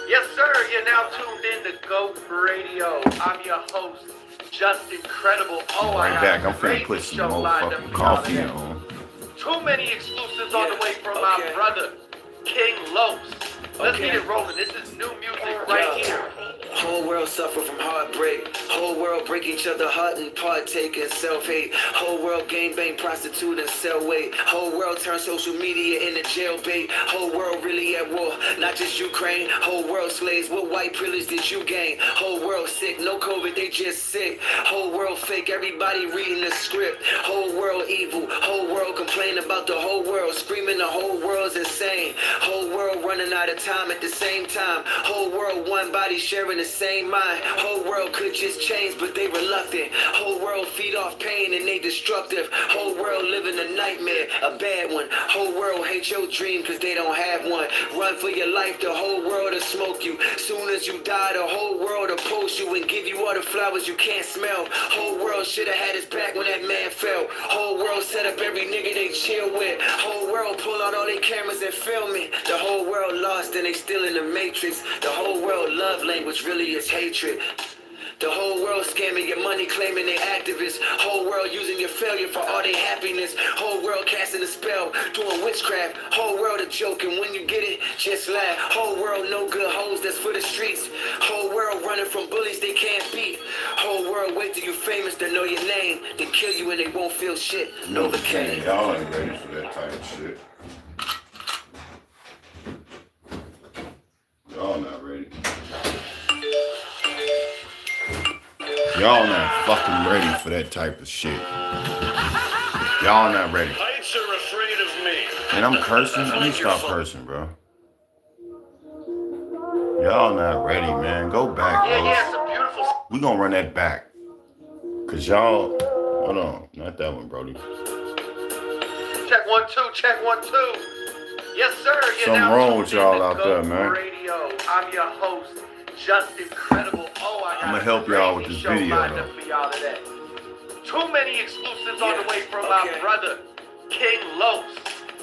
Yes, sir. You're now tuned in to Go Radio. I'm your host, Just Incredible. Oh, I Right got back. a I'm finna crazy put some show lined up motherfucking for y'all coffee today. on. Too many exclusives on the way from my brother, King Los. Let's get it rolling. This is new music right here. Whole world suffer from heartbreak. Whole world break each other heart and partake in self-hate. Whole world gang bang, prostitute and sell weight. Whole world turn social media into jail bait. Whole world really at war, not just Ukraine. Whole world slaves, what white privilege did you gain? Whole world sick, no COVID, they just sick. Whole world fake, everybody reading the script. Whole world evil, whole world complain about the whole world. Screaming the whole world's insane. Whole world running out of time at the same time. Whole world one body sharing the same mind. Whole world could just change, but they reluctant. Whole world feed off pain and they destructive. Whole world living a nightmare, a bad one. Whole world hate your dream cause they don't have one. Run for your life, the whole world will smoke you. Soon as you die, the whole world will post you and give you all the flowers you can't smell. Whole world should have had his back when that man fell. Whole world set up every nigga they chill with. Whole world pull out all their cameras and film it. The whole world lost and they still in the matrix. The whole world love language really is hatred. The whole world scamming your money, claiming they activists. Whole world using your failure for all their happiness. Whole world casting a spell, doing witchcraft. Whole world a joke, and when you get it, just laugh. Whole world no good hoes, that's for the streets. Whole world running from bullies they can't beat. Whole world wait till you famous to know your name. They kill you and they won't feel shit. Novocaine. Y'all ain't ready for that type of shit. Y'all not ready. Y'all not fucking ready for that type of shit. Y'all not ready. Heights are afraid of me. And I'm cursing. Let me stop cursing, bro. Y'all not ready, man. Go back, bro. Yeah, some beautiful. We gonna run that back. Cause y'all, hold on, not that one, Brody. Check 1 2, check 1 2. Yes, sir. You're Something now wrong tuned with y'all in to out Go there, man. Radio. I'm your host, Just Incredible. Oh, I got I'ma a help y'all with crazy this show video, lined though. up for y'all today. Too many exclusives on the way from my brother, King Los.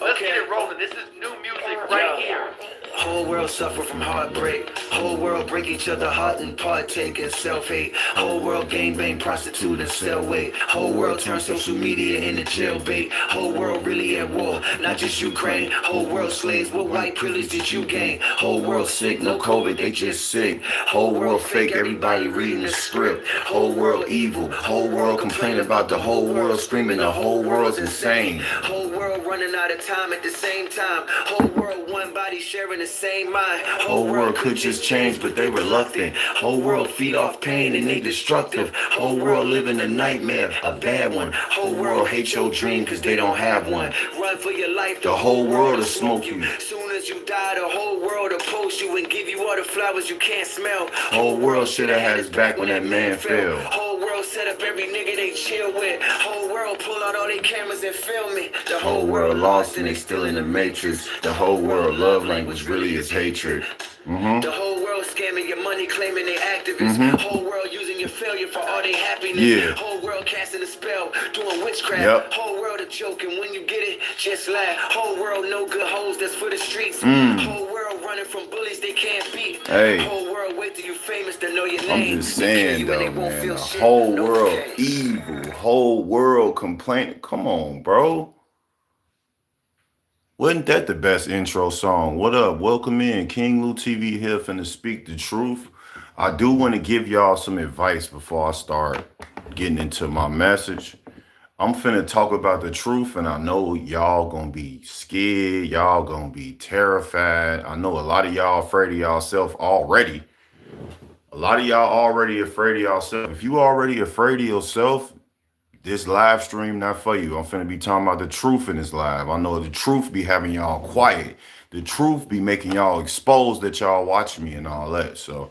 Let's get it rolling. This is new music right here. Whole world suffer from heartbreak. Whole world break each other heart and partake in self-hate. Whole world gang bang, prostitute and sell weight. Whole world turn social media into jail bait. Whole world really at war, not just Ukraine. Whole world slaves, what white privilege did you gain? Whole world sick, no COVID, they just sick. Whole world fake, everybody reading the script. Whole world evil, whole world complaining about the whole world, screaming the whole world's insane. Whole world running out of time at the same time. Whole world one body sharing the same mind. Whole world could just change, but they reluctant. Whole world feed off pain and they destructive. Whole world living a nightmare, a bad one. Whole world hate your dream cause they don't have one. Run for your life, The whole world will smoke you. Soon as you die, the whole world will post you and give you all the flowers you can't smell. Whole world should have had his back when that man fell. Whole world set up every nigga they chill with. Whole world pull out all their cameras and film it. The Whole world lost and they still in the matrix. The whole world love language really is hatred. The whole world scamming your money, claiming they activists. Whole world using your failure for all their happiness. Yeah. Whole world casting a spell, doing witchcraft. Yep. Whole world a joke, and when you get it, just laugh. Whole world no good hoes, that's for the streets. Whole world running from bullies they can't beat. Hey. Whole world wait till you famous to know your I'm name. just They kill saying you and they though, won't man. feel The shit. whole No world okay. evil. Whole world complaining. Come on, bro. Wasn't that the best intro song? What up? Welcome in. King Lou TV here finna speak the truth. I do want to give y'all some advice before I start getting into my message. I'm finna talk about the truth, and I know y'all gonna be scared. Y'all gonna be terrified. I know a lot of y'all afraid of y'allself already. A lot of y'all already afraid of y'allself. If you already afraid of yourself, this live stream not for you. I'm finna be talking about the truth in this live. I know the truth be having y'all quiet. The truth be making y'all exposed that y'all watch me and all that. So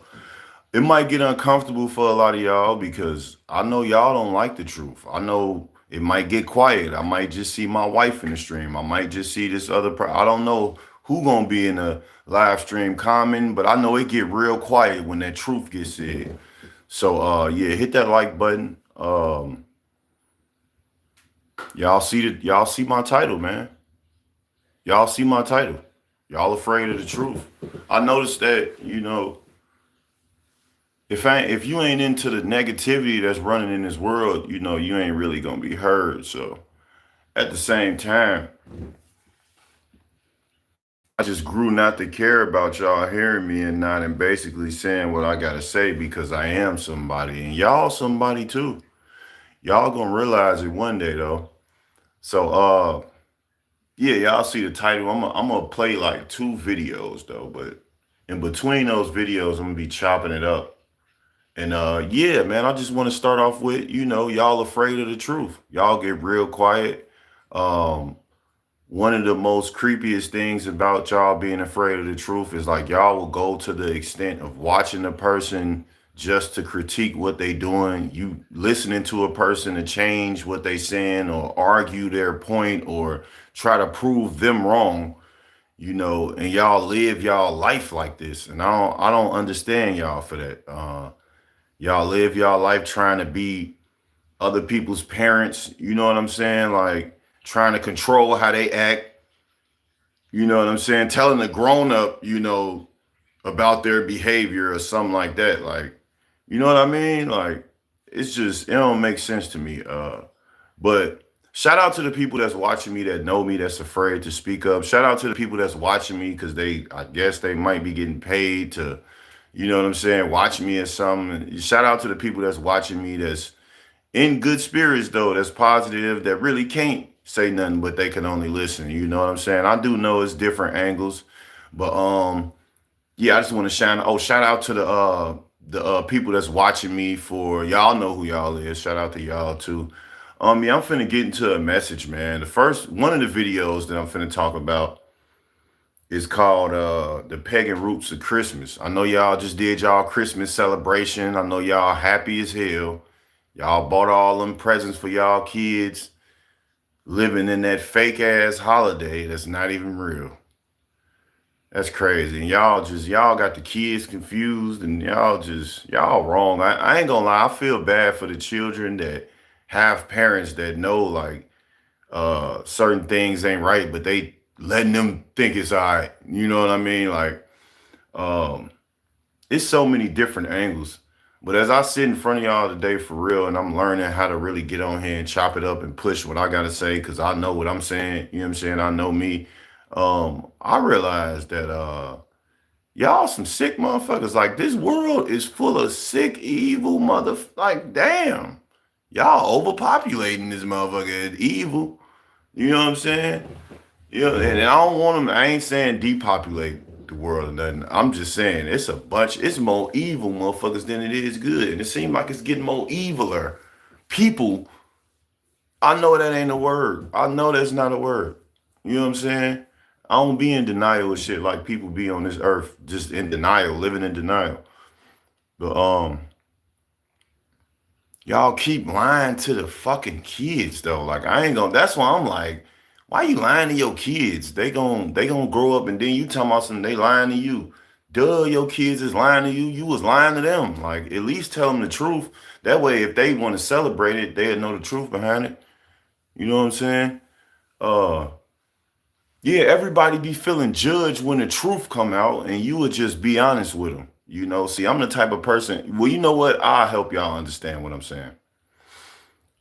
it might get uncomfortable for a lot of y'all because I know y'all don't like the truth. I know it might get quiet. I might just see my wife in the stream. I might just see this other I don't know who gonna be in the live stream commenting, but I know it get real quiet when that truth gets said. So yeah, hit that like button. Y'all see my title, man. Y'all see my title. Y'all afraid of the truth. I noticed that, you know, if you ain't into the negativity that's running in this world, you know, you ain't really gonna be heard. So at the same time, I just grew not to care about y'all hearing me and not and basically saying what I gotta say because I am somebody and y'all somebody too. Y'all gonna realize it one day though. So yeah, y'all see the title. I'm gonna play like two videos though, but in between those videos, I'm gonna be chopping it up. And yeah, man, I just want to start off with, you know, y'all afraid of the truth. Y'all get real quiet. Um, One of the most creepiest things about y'all being afraid of the truth is like y'all will go to the extent of watching a person just to critique what they doing. You listening to a person to change what they saying or argue their point or try to prove them wrong, you know, and y'all live y'all life like this. And I don't understand y'all for that. Y'all live y'all life trying to be other people's parents, you know what I'm saying? Like trying to control how they act, you know what I'm saying? Telling a grown up, you know, about their behavior or something like that. Like, you know what I mean? Like, it's just, it don't make sense to me. But shout out to the people that's watching me that know me, that's afraid to speak up. Shout out to the people that's watching me because I guess they might be getting paid to, you know what I'm saying, watch me or something. Shout out to the people that's watching me that's in good spirits though, that's positive, that really can't say nothing but they can only listen. You know what I'm saying? I do know it's different angles, but yeah, I just want to shout out to the people that's watching me for y'all know who y'all is. Shout out to y'all too. Yeah, I'm finna get into a message, man. The first one of the videos that I'm finna talk about is called The Pagan Roots of Christmas. I know y'all just did y'all Christmas celebration. I know y'all happy as hell. Y'all bought all them presents for y'all kids, living in that fake ass holiday that's not even real. That's crazy. And y'all got the kids confused and y'all wrong. I ain't gonna lie, I feel bad for the children that have parents that know like certain things ain't right, but they letting them think it's all right. You know what I mean? Like, um, it's so many different angles. But as I sit in front of y'all today for real, and I'm learning how to really get on here and chop it up and push what I gotta say, because I know what I'm saying, you know what I'm saying? I know me. I realized that y'all some sick motherfuckers. Like this world is full of sick, evil like damn. Y'all overpopulating this motherfucker. It's evil. You know what I'm saying? Yeah, and I don't want them. I ain't saying depopulate the world or nothing. I'm just saying it's more evil motherfuckers than it is good. And it seems like it's getting more eviler. People, I know that ain't a word. I know that's not a word. You know what I'm saying? I don't be in denial of shit like people be on this earth, just in denial, living in denial. But y'all keep lying to the fucking kids though. Like I ain't gonna. That's why I'm like, why you lying to your kids? They gonna grow up and then you talking about something they lying to you. Duh, your kids is lying to you. You was lying to them. Like at least tell them the truth. That way, if they want to celebrate it, they'll know the truth behind it. You know what I'm saying? Uh, yeah, everybody be feeling judged when the truth come out, and you would just be honest with them. You know, see, I'm the type of person. Well, you know what? I'll help y'all understand what I'm saying.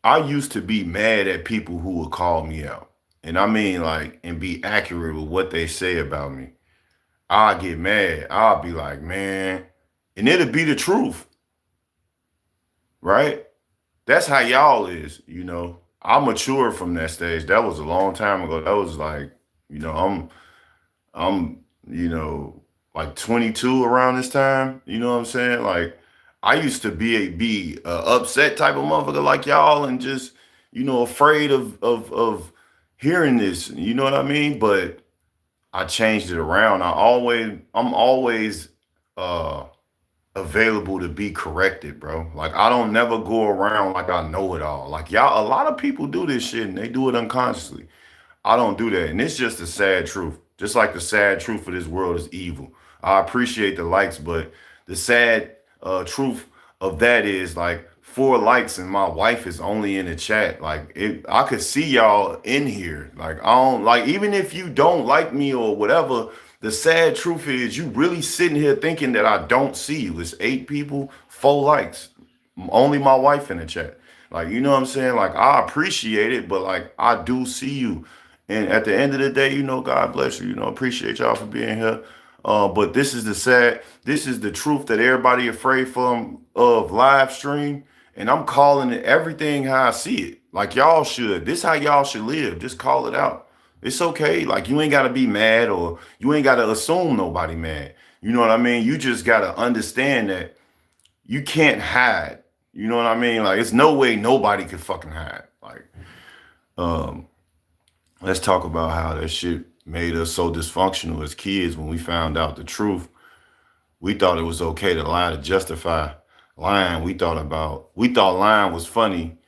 I used to be mad at people who would call me out. And I mean like and be accurate with what they say about me. I'll get mad. I'll be like, man, and it'll be the truth, right? That's how y'all is, you know. I matured from that stage. That was a long time ago. That was like, you know, I'm, you know, like 22 around this time. You know what I'm saying? Like, I used to be a upset type of motherfucker like y'all, and just, you know, afraid of hearing this. You know what I mean? But I changed it around. I'm always uh available to be corrected, bro. Like I don't never go around like I know it all. Like y'all, a lot of people do this shit and they do it unconsciously. I don't do that. And it's just the sad truth. Just like the sad truth of this world is evil. I appreciate the likes, but the sad truth of that is like 4 likes and my wife is only in the chat. Like I could see y'all in here. Like I don't like even if you don't like me or whatever, the sad truth is you really sitting here thinking that I don't see you. It's 8 people, 4 likes. Only my wife in the chat. Like, you know what I'm saying? Like, I appreciate it, but like, I do see you. And at the end of the day, you know, God bless you. You know, appreciate y'all for being here. But this is the truth that everybody afraid from of live stream. And I'm calling it everything how I see it. Like y'all should. This how y'all should live. Just call it out. It's okay. Like you ain't gotta be mad or you ain't gotta assume nobody mad. You know what I mean? You just gotta understand that you can't hide. You know what I mean? Like it's no way nobody could fucking hide. Like, let's talk about how that shit made us so dysfunctional as kids when we found out the truth. We thought it was okay to lie to justify lying. We thought lying was funny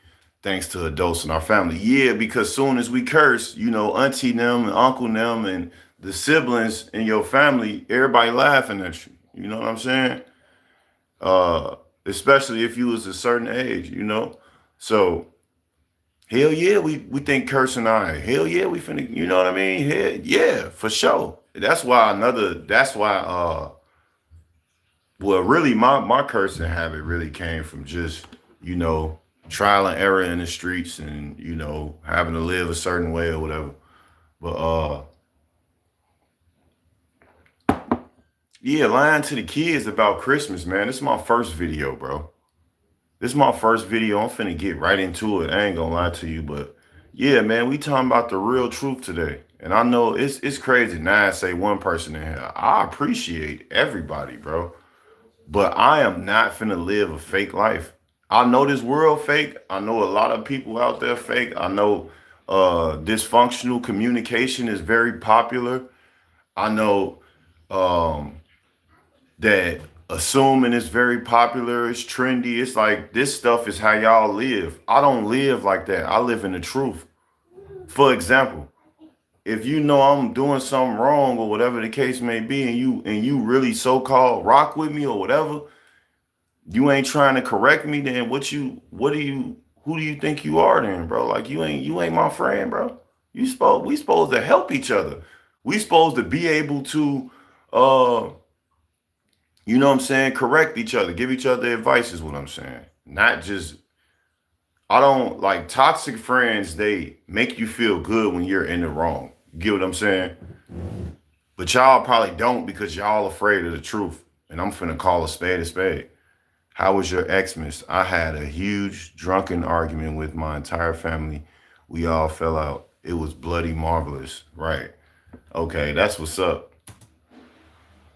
thanks to adults in our family. Yeah, because soon as we curse, you know, auntie them and uncle them and the siblings in your family, everybody laughing at you. You know what I'm saying? Especially if you was a certain age, you know? So hell yeah, we think cursing all right. Hell yeah, we finna, you know what I mean? Hell yeah, for sure. Well, really my cursing habit really came from just, you know, trial and error in the streets and, you know, having to live a certain way or whatever. But yeah, lying to the kids about Christmas, man. This is my first video, bro. This is my first video. I'm finna get right into it. I ain't gonna lie to you, but yeah, man, we talking about the real truth today. And I know it's crazy now I say one person in here. I appreciate everybody, bro. But I am not finna live a fake life. I know this world fake. I know a lot of people out there fake. I know dysfunctional communication is very popular. I know that assuming is very popular. It's trendy. It's like this stuff is how y'all live. I don't live like that. I live in the truth. For example, if you know I'm doing something wrong or whatever the case may be, and you really so-called rock with me or whatever, you ain't trying to correct me, then who do you think you are then, bro? Like you ain't my friend, bro. We supposed to help each other. We supposed to be able to you know what I'm saying, correct each other, give each other advice is what I'm saying. Not just I don't like toxic friends, they make you feel good when you're in the wrong. You get what I'm saying? But y'all probably don't because y'all afraid of the truth. And I'm finna call a spade a spade. How was your Xmas? I had a huge drunken argument with my entire family. We all fell out. It was bloody marvelous. Right. Okay, that's what's up.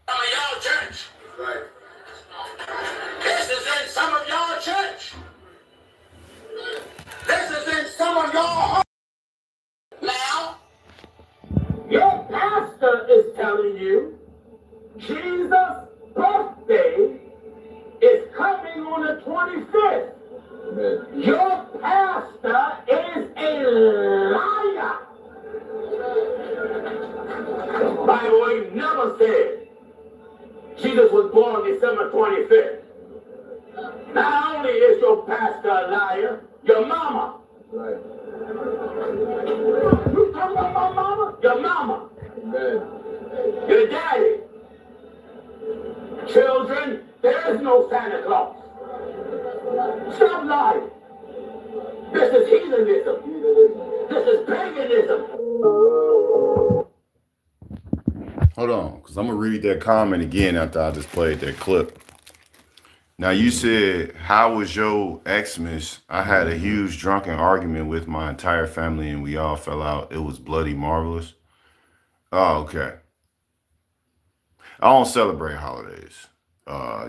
Some of y'all church. Right. This is in some of y'all church. This is in some of y'all home. Now, your pastor is telling you Jesus' birthday is coming on the 25th. Amen. Your pastor is a liar. The Bible never said Jesus was born December 25th. Not only is your pastor a liar, your mama. Right. You talking about my mama? Your mama. Amen. Your daddy. Children, there is no Santa Claus. Stop lying. This is heathenism. This is paganism. Hold on, because I'm going to read that comment again after I just played that clip. Now, you said, how was your Xmas? I had a huge drunken argument with my entire family and we all fell out. It was bloody marvelous. Oh, okay. I don't celebrate holidays.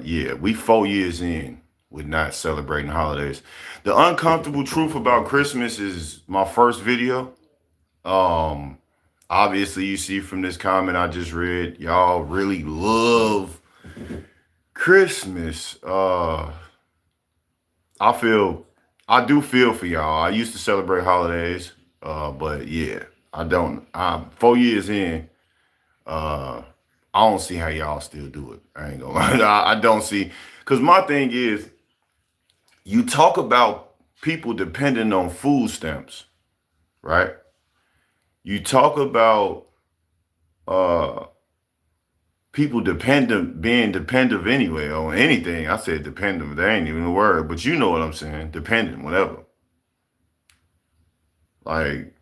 Yeah, we 4 years in with not celebrating holidays. The uncomfortable truth about Christmas is my first video. Obviously, you see from this comment I just read, y'all really love Christmas. I do feel for y'all. I used to celebrate holidays, but yeah, I don't. 4 years in, I don't see how y'all still do it. I ain't gonna lie. I don't see, because my thing is, you talk about people depending on food stamps, right? You talk about people being dependent anyway on anything. I said dependent, that ain't even a word, but you know what I'm saying. Dependent, whatever. Like,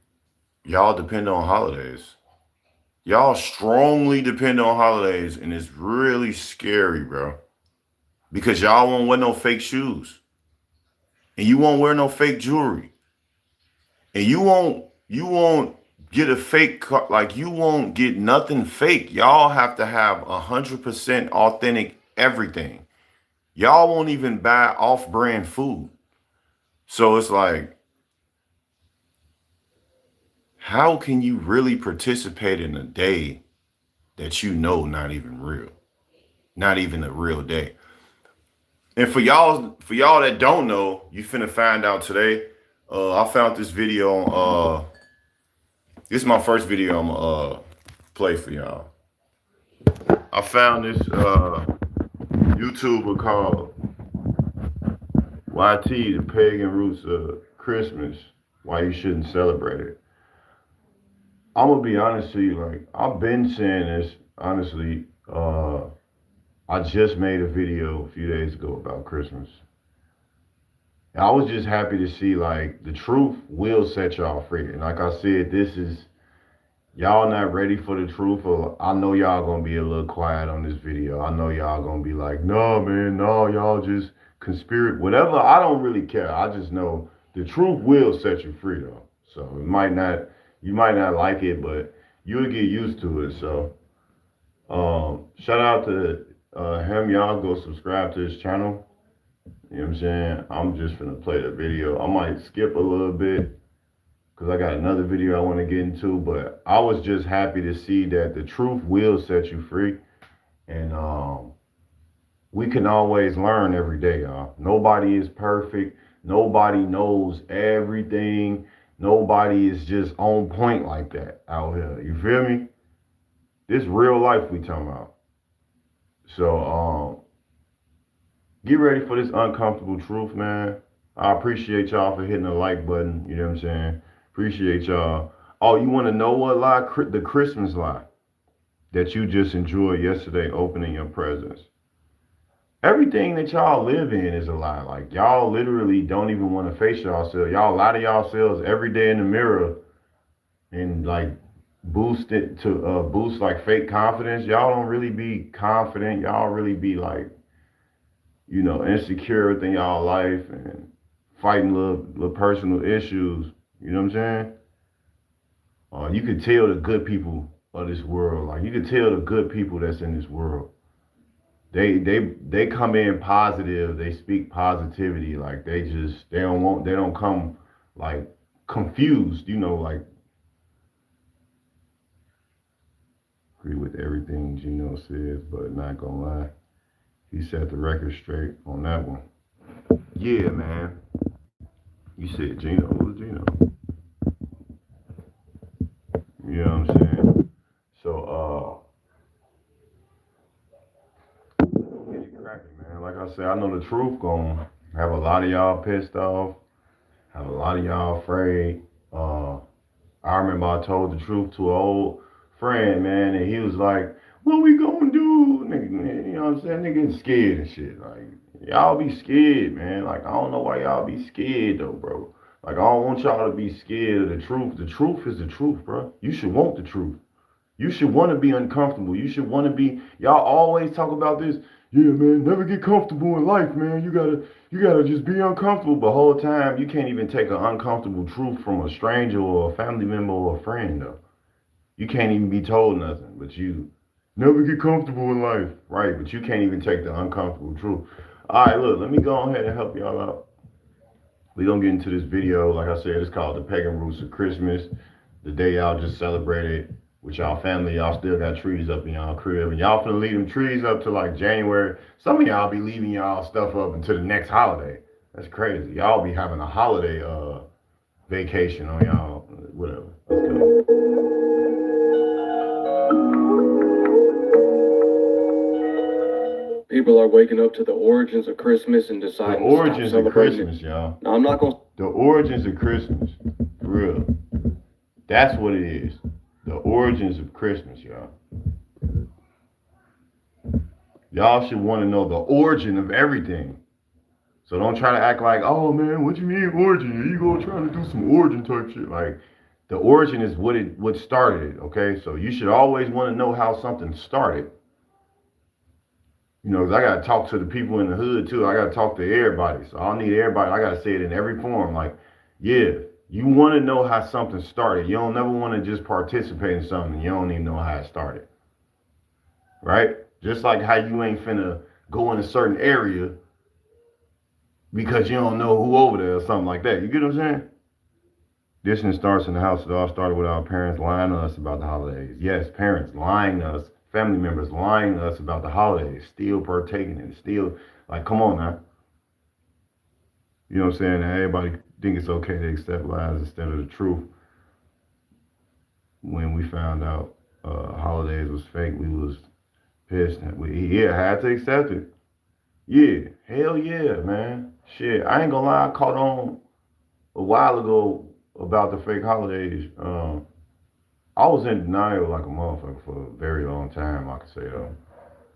y'all depend on holidays. Y'all strongly depend on holidays, and it's really scary, bro. Because y'all won't wear no fake shoes. And you won't wear no fake jewelry. And you won't get a fake car, like you won't get nothing fake. Y'all have to have 100% authentic everything. Y'all won't even buy off-brand food. So it's like, how can you really participate in a day that you know not even real? Not even a real day. And for y'all that don't know, you finna find out today. I found this video on this is my first video I'm gonna play for y'all. I found this YouTuber called YT, the Pagan Roots of Christmas, why you shouldn't celebrate it. I'm gonna be honest with you, like I've been saying this honestly. I just made a video a few days ago about Christmas. And I was just happy to see like the truth will set y'all free. And like I said, this is y'all not ready for the truth. Or I know y'all gonna be a little quiet on this video. I know y'all gonna be like, no man, no, y'all just conspiracy, whatever. I don't really care. I just know the truth will set you free though. So it might not, you might not like it, but you'll get used to it. So shout out to him. Y'all go subscribe to his channel. You know what I'm saying? I'm just gonna play the video. I might skip a little bit because I got another video I want to get into, but I was just happy to see that the truth will set you free. And we can always learn every day, y'all. Nobody is perfect. Nobody knows everything. Nobody is just on point like that out here. You feel me? This real life we talking about. So get ready for this uncomfortable truth, man. I appreciate y'all for hitting the like button. You know what I'm saying? Appreciate y'all. Oh, you want to know what lie? The Christmas lie that you just enjoyed yesterday, opening your presents. Everything that y'all live in is a lie. Like, y'all literally don't even want to face yourselves. Y'all lie to yourselves every day in the mirror and like boost it to boost like fake confidence. Y'all don't really be confident. Y'all really be like, you know, insecure within y'all life and fighting little personal issues. You know what I'm saying? You can tell the good people of this world. Like, you can tell the good people that's in this world. They come in positive. They speak positivity. Like, they don't come like confused. You know, like, agree with everything Gino says, but not gonna lie, he set the record straight on that one. Yeah, man. You said Gino. Who's Gino? You know what I'm saying? So, get it cracking, man. Like I said, I know the truth gonna have a lot of y'all pissed off, have a lot of y'all afraid. I remember I told the truth to an old friend, man, and he was like, what we gonna do? Nigga, man, you know what I'm saying? Nigga getting scared and shit. Like, y'all be scared, man. Like, I don't know why y'all be scared though, bro. Like, I don't want y'all to be scared of the truth. The truth is the truth, bro. You should want the truth. You should want to be uncomfortable. You should want to be, y'all always talk about this. Yeah, man, never get comfortable in life, man. You gotta just be uncomfortable. But the whole time, you can't even take an uncomfortable truth from a stranger or a family member or a friend, though. You can't even be told nothing, but you never get comfortable in life. Right, but you can't even take the uncomfortable truth. All right, look, let me go ahead and help y'all out. We're going to get into this video. Like I said, it's called The Pagan Roots of Christmas. The day y'all just celebrated with y'all family. Y'all still got trees up in y'all crib. And y'all finna leave them trees up to like January. Some of y'all be leaving y'all stuff up until the next holiday. That's crazy. Y'all be having a holiday vacation on y'all. Whatever. Let's go. People are waking up to the origins of Christmas and deciding The origins to stop of celebrating Christmas, it. y'all. Now, I'm not going to... The origins of Christmas. For real. That's what it is. The origins of Christmas, y'all. Y'all should want to know the origin of everything. So don't try to act like, oh man, what you mean origin? You go trying to do some origin type shit. Like the origin is what started it, okay? So you should always want to know how something started. You know, 'cause I gotta talk to the people in the hood too. I gotta talk to everybody. So I need everybody. I gotta say it in every form. Like, yeah, you want to know how something started. You don't never want to just participate in something. You don't even know how it started, right? Just like how you ain't finna go in a certain area because you don't know who over there or something like that. You get what I'm saying? Distance starts in the house. It all started with our parents lying to us about the holidays. Yes, parents lying to us, family members lying to us about the holidays, still partaking in it, still like, come on now. You know what I'm saying? And everybody think it's okay to accept lies instead of the truth. When we found out holidays was fake, we was pissed. We had to accept it. Yeah, hell yeah, man. Shit, I ain't gonna lie, I caught on a while ago about the fake holidays. I was in denial like a motherfucker for a very long time, I could say though.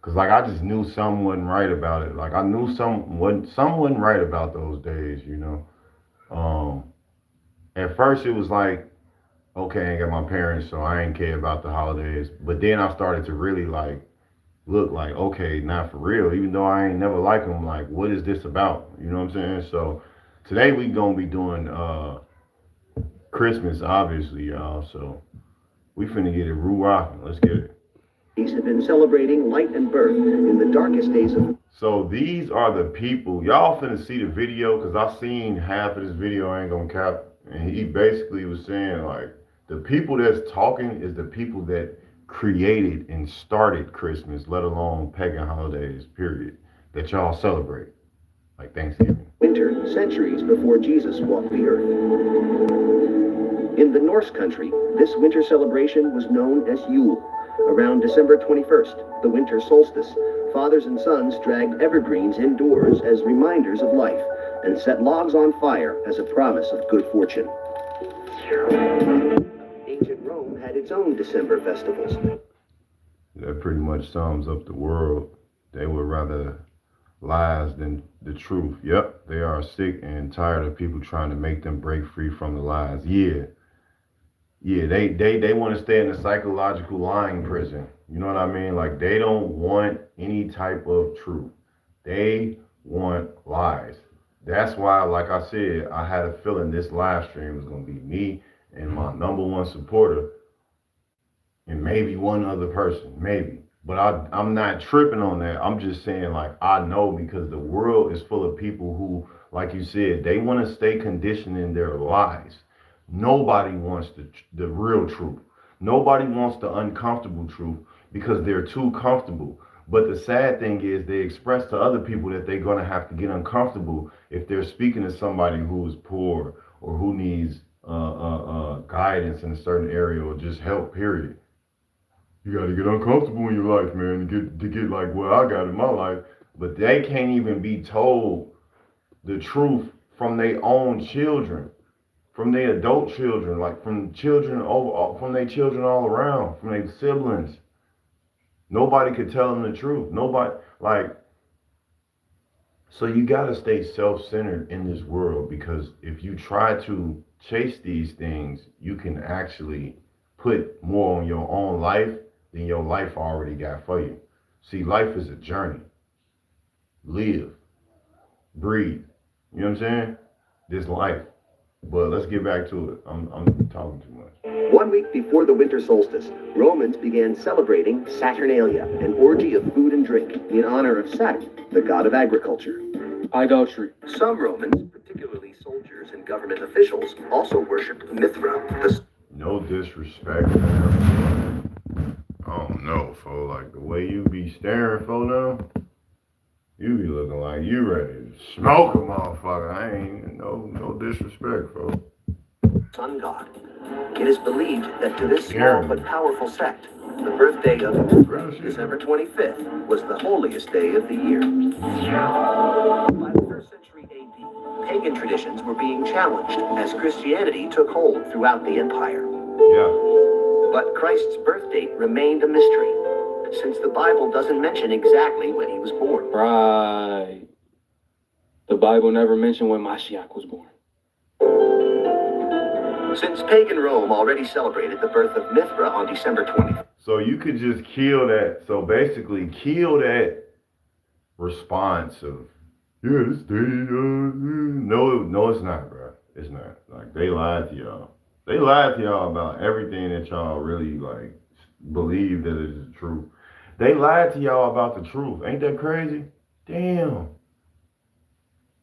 Cause like I just knew something wasn't right about it. Like I knew something wasn't right about those days, you know. At first it was like, okay, I ain't got my parents, so I ain't care about the holidays. But then I started to really like look like, okay, not for real. Even though I ain't never liked them, like, what is this about? You know what I'm saying? So today we gonna be doing Christmas, obviously, y'all. So we finna get it rocking. Let's get it. These have been celebrating light and birth in the darkest days of. So these are the people. Y'all finna see the video because I seen half of this video. I ain't gonna cap. And he basically was saying like the people that's talking is the people that created and started Christmas, let alone pagan holidays, period, that y'all celebrate, like Thanksgiving. Winter, centuries before Jesus walked the earth. In the Norse country, this winter celebration was known as Yule. Around December 21st, the winter solstice, fathers and sons dragged evergreens indoors as reminders of life and set logs on fire as a promise of good fortune. Ancient Rome had its own December festivals. That pretty much sums up the world. They would rather lies than the truth. Yep, they are sick and tired of people trying to make them break free from the lies. Yeah, they want to stay in a psychological lying prison. You know what I mean? Like they don't want any type of truth. They want lies. That's why, like I said, I had a feeling this live stream was gonna be me and my number one supporter, and maybe one other person, maybe. But I'm not tripping on that. I'm just saying, like, I know because the world is full of people who, like you said, they want to stay conditioned in their lies. Nobody wants the real truth. Nobody wants the uncomfortable truth because they're too comfortable. But the sad thing is they express to other people that they're going to have to get uncomfortable if they're speaking to somebody who is poor or who needs guidance in a certain area or just help, period. You got to get uncomfortable in your life, man, to get like what I got in my life. But they can't even be told the truth from their own children, from their adult children, like from children from their children all around, from their siblings. Nobody could tell them the truth. Nobody, like, so you got to stay self-centered in this world because if you try to chase these things, you can actually put more on your own life than your life already got for you. See, life is a journey. Live, breathe. You know what I'm saying? This life. But let's get back to it. I'm talking too much. 1 week before the winter solstice, Romans began celebrating Saturnalia, an orgy of food and drink in honor of Saturn, the god of agriculture. Idolatry. Some Romans, particularly soldiers and government officials, also worshipped Mithra, the... No disrespect, man. I don't know, fo. Like, the way you be staring, fo, now, you be looking like you ready to smoke a motherfucker. I ain't, no disrespect, fo. sun god. It is believed that to this small but powerful sect, the birthday of December 25th was the holiest day of the year. By the 1st century AD, pagan traditions were being challenged as Christianity took hold throughout the empire. Yeah. But Christ's birth date remained a mystery. since the Bible doesn't mention exactly when he was born. Right. The Bible never mentioned when Mashiach was born. Since pagan Rome already celebrated the birth of Mithra on December 20th. So you could just kill that. So basically, kill that response of, yeah, this day, no, it's not, bro. It's not. Like, they lied to y'all. They lied to y'all about everything that y'all really, like, believe that it is the truth. They lied to y'all about the truth. Ain't that crazy? Damn.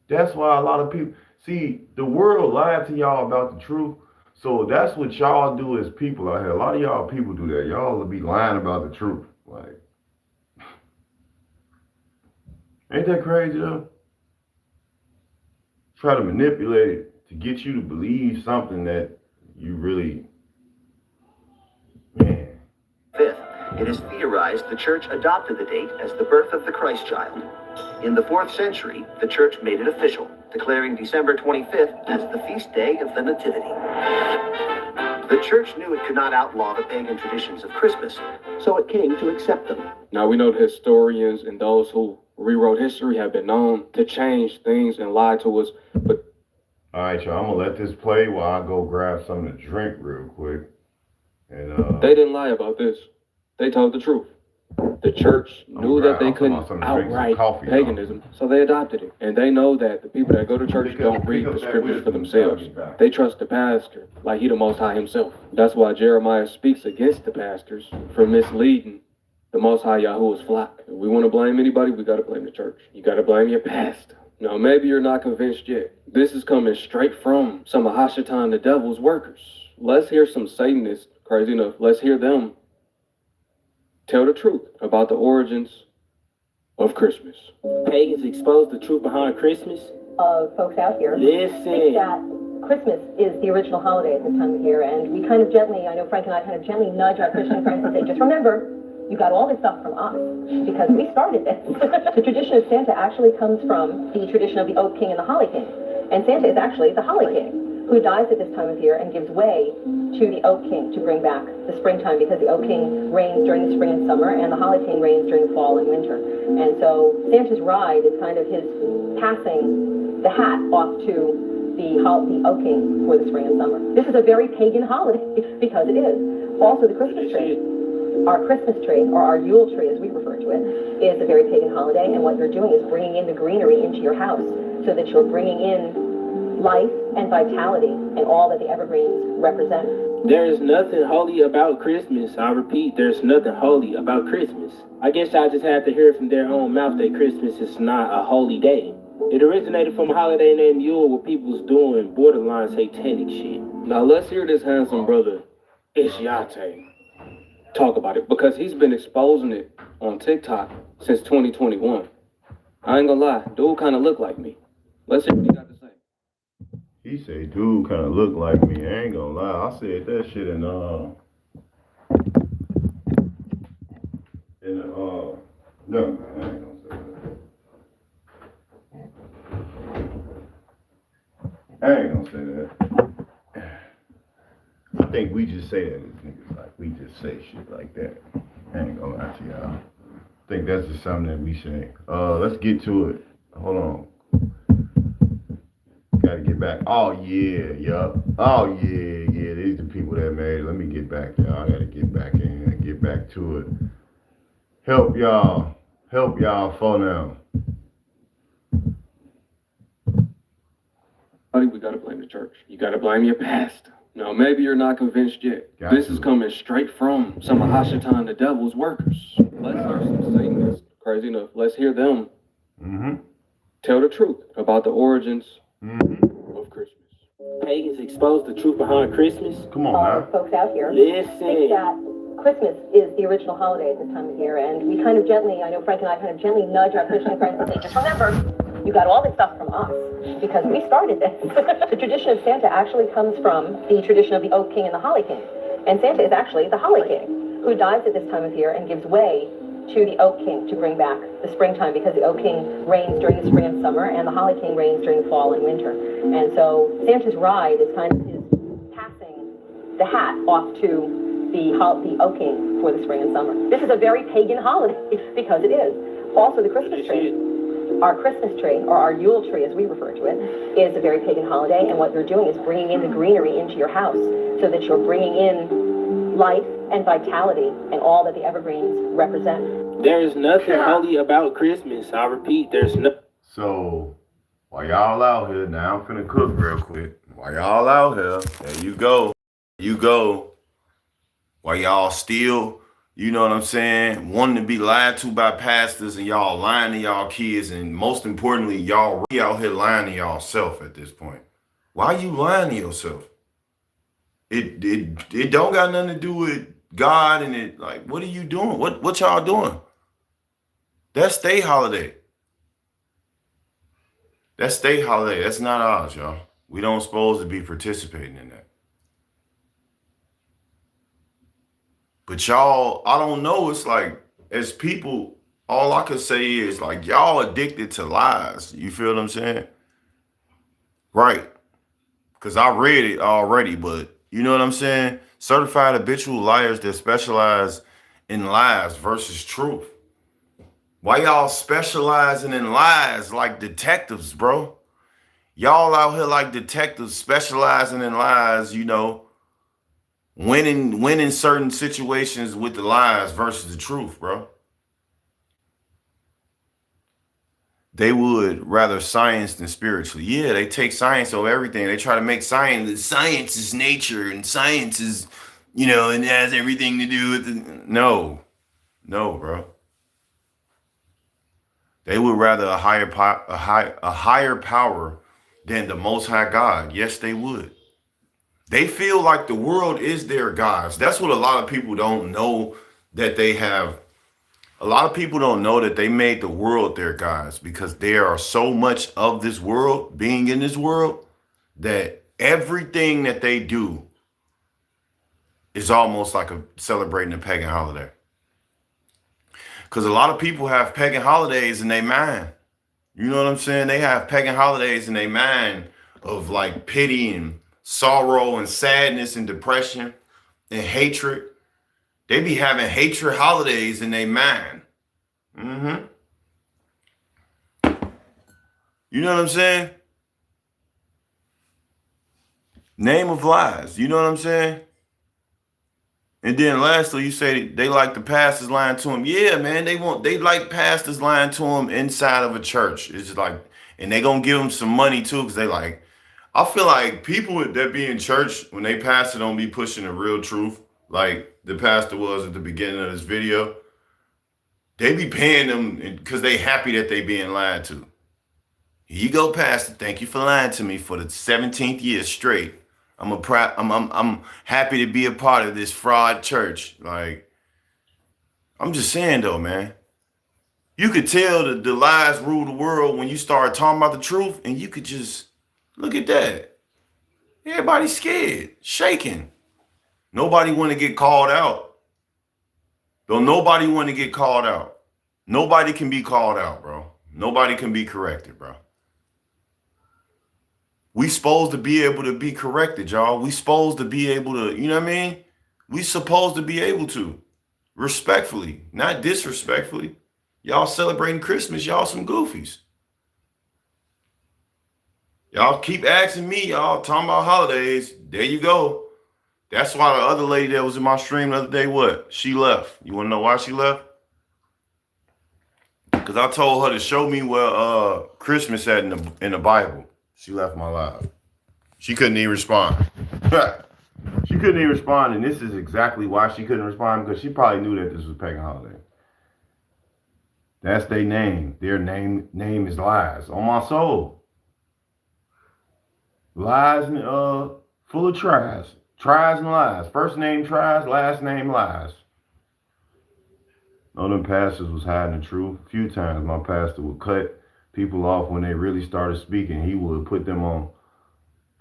That's why a lot of people, see, the world lied to y'all about the truth. So that's what y'all do as people out here. A lot of y'all people do that. Y'all will be lying about the truth. Like, ain't that crazy though? Try to manipulate it to get you to believe something that you really, man. 5th, it is theorized the church adopted the date as the birth of the Christ child. In the 4th century, the church made it official, declaring December 25th as the feast day of the Nativity. The church knew it could not outlaw the pagan traditions of Christmas, so it came to accept them. Now we know the historians and those who rewrote history have been known to change things and lie to us, but... All right, y'all, I'm gonna let this play while I go grab something to drink real quick. And they didn't lie about this. They told the truth. The church knew that they couldn't outright paganism, so they adopted it. And they know that the people that go to church don't read the scriptures for themselves. They trust the pastor like he the Most High himself. That's why Jeremiah speaks against the pastors for misleading the Most High Yahuwah's flock. If we want to blame anybody, we got to blame the church. You got to blame your pastor. Now, maybe you're not convinced yet. This is coming straight from some of Hashatan, the devil's workers. Let's hear some Satanists, crazy enough, let's hear them tell the truth about the origins of Christmas. Pagans expose the truth behind Christmas. Folks out here Listen. think that Christmas is the original holiday at this time of year, and we kind of gently, I know Frank and I kind of gently nudge our Christian friends and say, just remember, you got all this stuff from us, because we started this. The tradition of Santa actually comes from the tradition of the Oak King and the Holly King. And Santa is actually the Holly King, who dies at this time of year and gives way to the Oak King to bring back the springtime, because the Oak King reigns during the spring and summer, and the Holly King reigns during the fall and winter. And so Santa's ride is kind of his passing the hat off to the Oak King for the spring and summer. This is a very pagan holiday, because it is. Also, the Christmas tree, our Christmas tree, or our Yule tree as we refer to it, is a very pagan holiday, and what you're doing is bringing in the greenery into your house so that you're bringing in life and vitality and all that the evergreens represent. There is nothing holy about Christmas. I repeat, there's nothing holy about Christmas. I guess I just have to hear from their own mouth that Christmas is not a holy day. It originated from a holiday named Yule, where people was doing borderline satanic shit. Now let's hear this handsome brother, Ishiate, talk about it, because he's been exposing it on TikTok since 2021. I ain't gonna lie, dude kind of look like me. Let's hear what he got to say. he say, dude kind of look like me. I ain't gonna lie. I said that shit in no, I ain't gonna say that. I ain't gonna say that. I think we just say that as niggas, like we just say shit like that. I ain't gonna lie to y'all. I think that's just something that we say. Let's get to it. Hold on. Gotta get back. Oh yeah, yup. Oh yeah. These the people that made it. Let me get back there. I gotta get back in and get back to it. Help y'all for now. We gotta blame the church. You gotta blame your pastor. Now, maybe you're not convinced yet. This is coming straight from some of Hashatan, the devil's workers. Let's hear some Satanists, crazy enough. Let's hear them tell the truth about the origins of Christmas. Pagans expose the truth behind Christmas. Come on now. Folks out here Listen. think that Christmas is the original holiday at this time of year, and we kind of gently, I know Frank and I kind of gently nudge our Christian friends and say, just remember, you got all this stuff from us, because we started this. The tradition of Santa actually comes from the tradition of the Oak King and the Holly King. And Santa is actually the Holly King, who dies at this time of year and gives way to the Oak King to bring back the springtime, because the Oak King reigns during the spring and summer, and the Holly King reigns during the fall and winter. And so Santa's ride is kind of his passing the hat off to the oaking for the spring and summer. This is a very pagan holiday because it is. Also, the Christmas tree. Our Christmas tree, or our Yule tree as we refer to it, is a very pagan holiday, and what you're doing is bringing in the greenery into your house so that you're bringing in life and vitality and all that the evergreens represent. There is nothing holy about Christmas. I repeat, there's no. So, while y'all out here, now I'm finna cook real quick. While y'all out here, there you go. You go. While y'all still, you know what I'm saying, wanting to be lied to by pastors and y'all lying to y'all kids, and most importantly, y'all really out here lying to y'all self at this point. Why you lying to yourself? It don't got nothing to do with God, and it, like, what are you doing? What y'all doing? That's their holiday. That's their holiday. That's not ours, y'all. We don't supposed to be participating in that. But y'all, I don't know. It's like, as people, all I could say is, like, y'all addicted to lies. You feel what I'm saying? Right. Because I read it already, but you know what I'm saying? Certified habitual liars that specialize in lies versus truth. Why y'all specializing in lies like detectives, bro? Y'all out here like detectives specializing in lies, you know, winning certain situations with the lies versus the truth, bro. They would rather science than spiritually. Yeah, they take science over everything. They try to make science is nature, and science is, you know, and it has everything to do with it. No, bro. They would rather a higher power than the Most High God. Yes, they would. They feel like the world is their gods. That's what a lot of people don't know, that they have. A lot of people don't know that they made the world their gods, because there are so much of this world, being in this world, that everything that they do is almost like celebrating a pagan holiday. Because a lot of people have pagan holidays in their mind. You know what I'm saying? They have pagan holidays in their mind of like pity and sorrow and sadness and depression and hatred. They be having hatred holidays in their mind. Mm-hmm. You know what I'm saying? Name of lies. You know what I'm saying? And then lastly, you say they like the pastors lying to them. Yeah, man, they like pastors lying to them inside of a church. It's like, and they gonna give them some money too, because they like, I feel like people that be in church, when they pastor don't be pushing the real truth, like the pastor was at the beginning of this video. They be paying them because they happy that they being lied to. Here you go, pastor. Thank you for lying to me for the 17th year straight. I'm happy to be a part of this fraud church. Like, I'm just saying though, man. You could tell the lies rule the world when you start talking about the truth, and you could just look at that. Everybody's scared, shaking. Nobody want to get called out. Don't nobody want to get called out. Nobody can be called out, bro. Nobody can be corrected, bro. We supposed to be able to be corrected, y'all. We supposed to be able to, you know what I mean? We supposed to be able to, respectfully, not disrespectfully. Y'all celebrating Christmas, y'all some goofies. Y'all keep asking me, y'all talking about holidays. There you go. That's why the other lady that was in my stream the other day, what? She left. You want to know why she left? Because I told her to show me where Christmas at in the Bible. She left my live. She couldn't even respond. She couldn't even respond, and this is exactly why she couldn't respond, because she probably knew that this was a pagan holiday. That's their name. Their name is lies. On my soul. Lies and full of tries. Tries and lies. First name tries, last name lies. None of them pastors was hiding the truth. A few times my pastor would cut people off when they really started speaking. He would put them on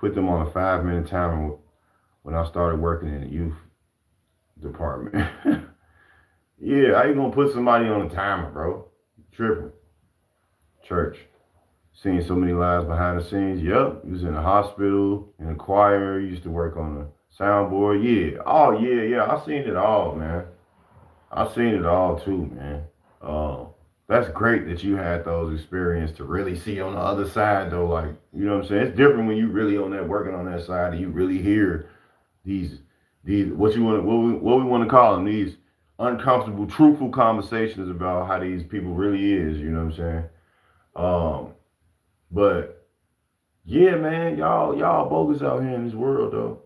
a 5-minute timer when I started working in the youth department. Yeah, how you gonna put somebody on a timer, bro? Tripping. Church. Seen so many lies behind the scenes. Yep, he was in the hospital, in the choir. He used to work on the Soundboard, yeah. Oh, yeah. I seen it all, man. I seen it all too, man. That's great that you had those experiences to really see on the other side, though. Like, you know what I'm saying? It's different when you really on that working on that side and you really hear these what we want to call them, these uncomfortable, truthful conversations about how these people really is. You know what I'm saying? But yeah, man, y'all bogus out here in this world, though.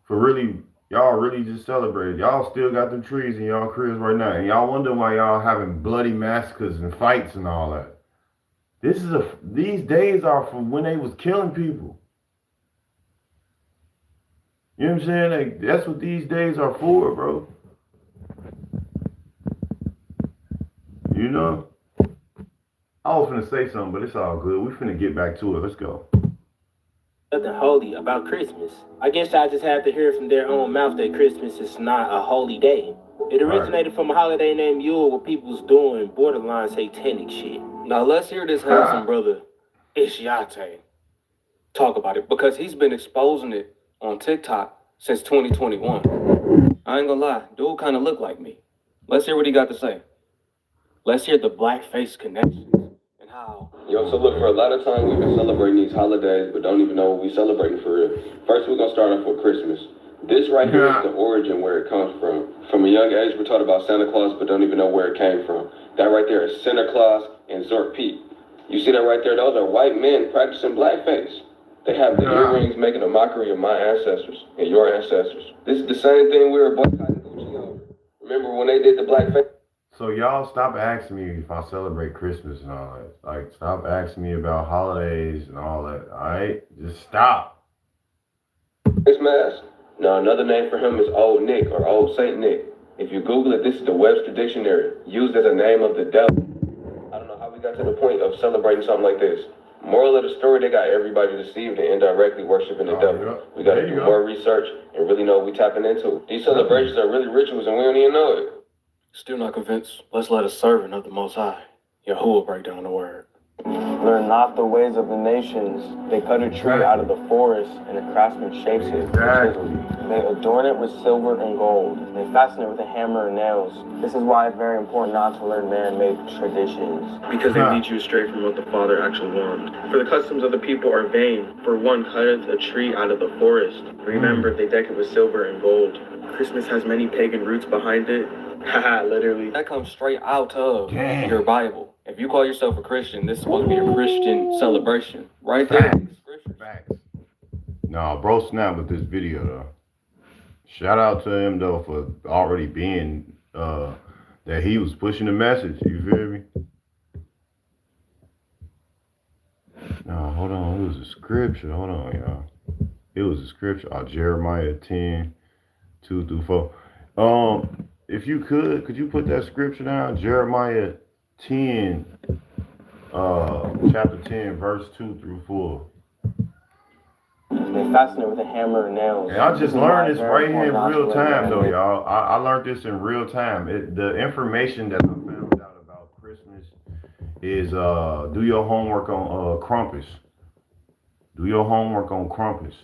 For really, y'all really just celebrated. Y'all still got them trees in y'all cribs right now, and y'all wonder why y'all having bloody massacres and fights and all that. These days are from when they was killing people. You know what I'm saying? Like, that's what these days are for, bro. You know? I was finna say something, but it's all good. We finna get back to it. Let's go. Nothing holy about Christmas. I guess I just had to hear from their own mouth that Christmas is not a holy day. It originated from a holiday named Yule where people's doing borderline satanic shit. Now let's hear this handsome brother, Ishiate, talk about it, because he's been exposing it on TikTok since 2021. I ain't gonna lie, dude kind of look like me. Let's hear what he got to say. Let's hear the blackface connections and how. Yo, so look, for a lot of time we've been celebrating these holidays, but don't even know what we're celebrating for real. First, we're gonna start off with Christmas. This right here is the origin where it comes from. From a young age, we're taught about Santa Claus, but don't even know where it came from. That right there is Santa Claus and Zork Pete. You see that right there? Those are white men practicing blackface. They have the earrings making a mockery of my ancestors and your ancestors. This is the same thing we were boycotting Gucci over. Remember when they did the blackface? So y'all stop asking me if I celebrate Christmas and all that. Like, stop asking me about holidays and all that. All right, just stop. This mask? No, another name for him is Old Nick or Old Saint Nick. If you Google it, this is the Webster Dictionary, used as a name of the devil. I don't know how we got to the point of celebrating something like this. Moral of the story, they got everybody deceived and indirectly worshiping the devil. Yeah. We got to do more research and really know what we're tapping into. These celebrations are really rituals and we don't even know it. Still not convinced? Let's let a servant of the Most High, Yahuwah, break down the word. Learn not the ways of the nations. They cut a tree out of the forest, and a craftsman shapes it. They adorn it with silver and gold. They fasten it with a hammer and nails. This is why it's very important not to learn man-made traditions. Because they lead you astray from what the Father actually wanted. For the customs of the people are vain. For one cutteth a tree out of the forest. Remember, they deck it with silver and gold. Christmas has many pagan roots behind it. Haha, literally. That comes straight out of your Bible. If you call yourself a Christian, this is supposed to be a Christian celebration. Right there. Facts. No, bro snapped with this video, though. Shout out to him, though, for already being, that he was pushing the message. You feel me? No, hold on. It was a scripture. Hold on, y'all. It was a scripture. Jeremiah 10, 2-4. If you could you put that scripture down? Jeremiah 10, chapter 10, verse 2-4. They fasten it with a hammer and nails. And I just learned this right here in real time, though, y'all. I learned this in real time. The information that I found out about Christmas is do your homework on Krampus. Do your homework on Krampus.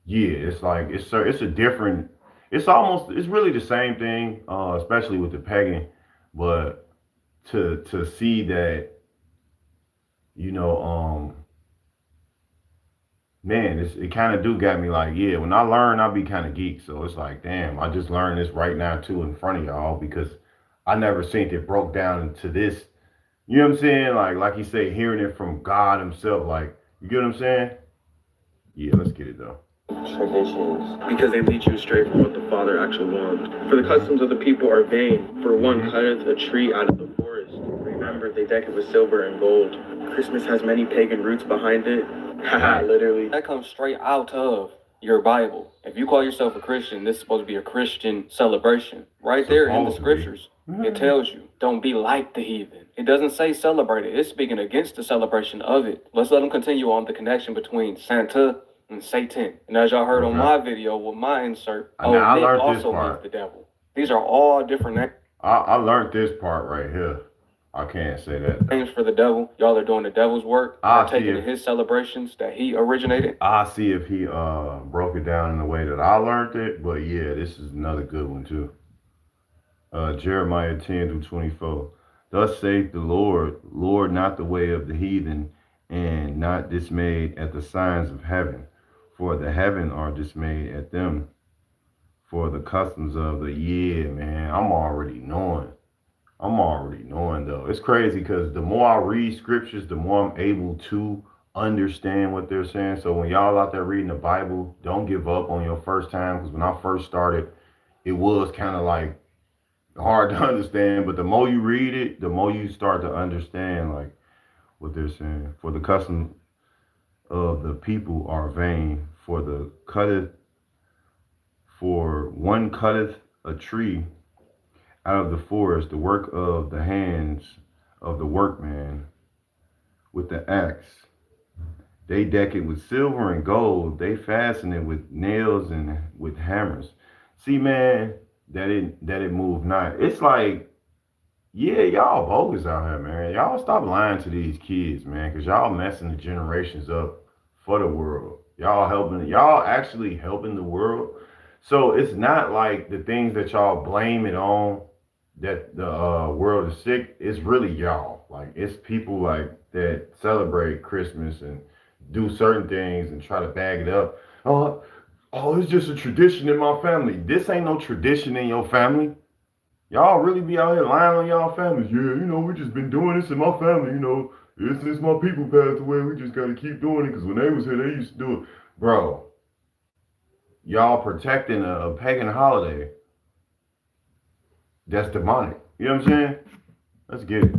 Yeah, it's like it's a different. It's really the same thing, especially with the pagan, but to see that, you know, man, it kind of do got me like, yeah, when I learn, I'll be kind of geek. So it's like, damn, I just learned this right now too in front of y'all because I never seen it broke down into this. You know what I'm saying? Like you say, hearing it from God himself. Like, you get what I'm saying? Yeah, let's get it though. Traditions. Because they lead you astray from what the Father actually wanted. For the customs of the people are vain. For one cutteth a tree out of the forest. Remember, they deck it with silver and gold. Christmas has many pagan roots behind it. Haha, literally. That comes straight out of your Bible. If you call yourself a Christian, this is supposed to be a Christian celebration. Right there in the scriptures, it tells you, don't be like the heathen. It doesn't say celebrate it. It's speaking against the celebration of it. Let's let them continue on the connection between Santa and Satan. And as y'all heard on my video with my insert, Nick also means the devil. These are all different names. I learned this part right here. I can't say that. Things for the devil. Y'all are doing the devil's work. I'll Taking his celebrations that he originated. I'll see if he broke it down in the way that I learned it. But yeah, this is another good one too. Jeremiah 10-24. Thus saith the Lord, Lord, not the way of the heathen, and not dismayed at the signs of heaven. For the heaven are dismayed at them. For the customs of the man, I'm already knowing though. It's crazy because the more I read scriptures, the more I'm able to understand what they're saying. So when y'all out there reading the Bible, don't give up on your first time, because when I first started, it was kind of like hard to understand. But the more you read it, the more you start to understand like what they're saying. For the custom of the people are vain, for one cutteth a tree out of the forest, the work of the hands of the workman with the axe. They deck it with silver and gold. They fasten it with nails and with hammers. See, man, that it move not. It's like, yeah, y'all bogus out here, man. Y'all stop lying to these kids, man, because y'all messing the generations up for the world. Y'all actually helping the world. So it's not like the things that y'all blame it on that the world is sick. It's really y'all. Like, it's people like that celebrate Christmas and do certain things and try to bag it up. Oh, it's just a tradition in my family. This ain't no tradition in your family. Y'all really be out here lying on y'all families. Yeah, we just been doing this in my family, since my people passed away, we just gotta keep doing it because when they was here, they used to do it. Bro, y'all protecting a pagan holiday that's demonic. You know what I'm saying? Let's get it.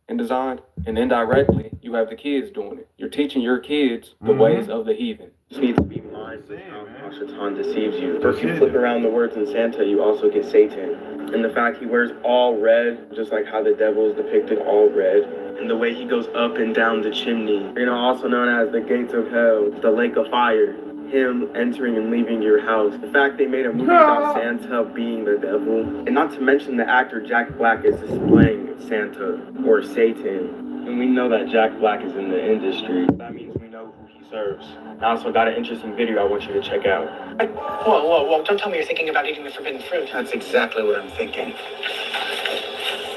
And designed, and indirectly, you have the kids doing it. You're teaching your kids the ways of the heathen. You need to be mindful how Shaitan deceives you. So if you flip around the words in Santa, you also get Satan. And the fact he wears all red, just like how the devil is depicted all red. And the way he goes up and down the chimney, also known as the gates of hell, the lake of fire. Him entering and leaving your house. The fact they made a movie about Santa being the devil, and not to mention the actor Jack Black is displaying Santa or Satan. And we know that Jack Black is in the industry. That means we know who he serves. I also got an interesting video I want you to check out. Whoa, don't tell me you're thinking about eating the forbidden fruit. That's exactly what I'm thinking.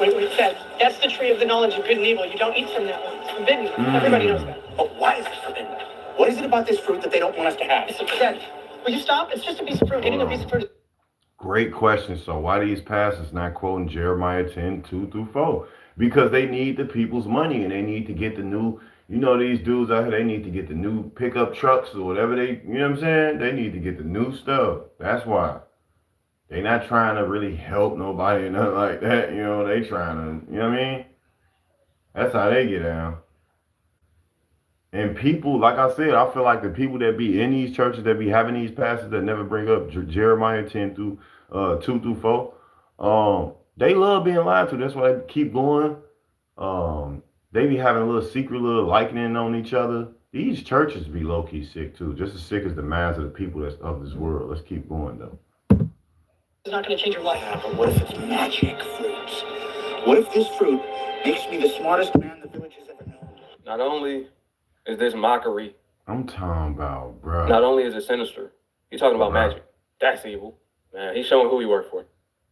Wait, that's the tree of the knowledge of good and evil. You don't eat from that one. It's forbidden. Everybody knows that. But why is it forbidden? What is it about this fruit that they don't want us to have? Dad, will you stop? It's just a piece of fruit. Eating a piece of fruit. Great question. So why these pastors not quoting Jeremiah 10:2-4? Because they need the people's money and they need to get the new, these dudes out here, they need to get the new pickup trucks or whatever you know what I'm saying? They need to get the new stuff. That's why. They not trying to really help nobody or nothing like that. They trying to, you know what I mean? That's how they get down. And people, like I said, I feel like the people that be in these churches that be having these pastors that never bring up Jeremiah 2-4, they love being lied to. That's why they keep going. They be having a little secret little likening on each other. These churches be low-key sick too, just as sick as the minds of the people that's of this world. Let's keep going though. It's not going to change your life. But what if it's magic fruit? What if this fruit makes me the smartest man the village has ever known? Not only is this mockery, I'm talking about, bro. Not only is it sinister, he's talking about magic. That's evil. Man, he's showing who he worked for.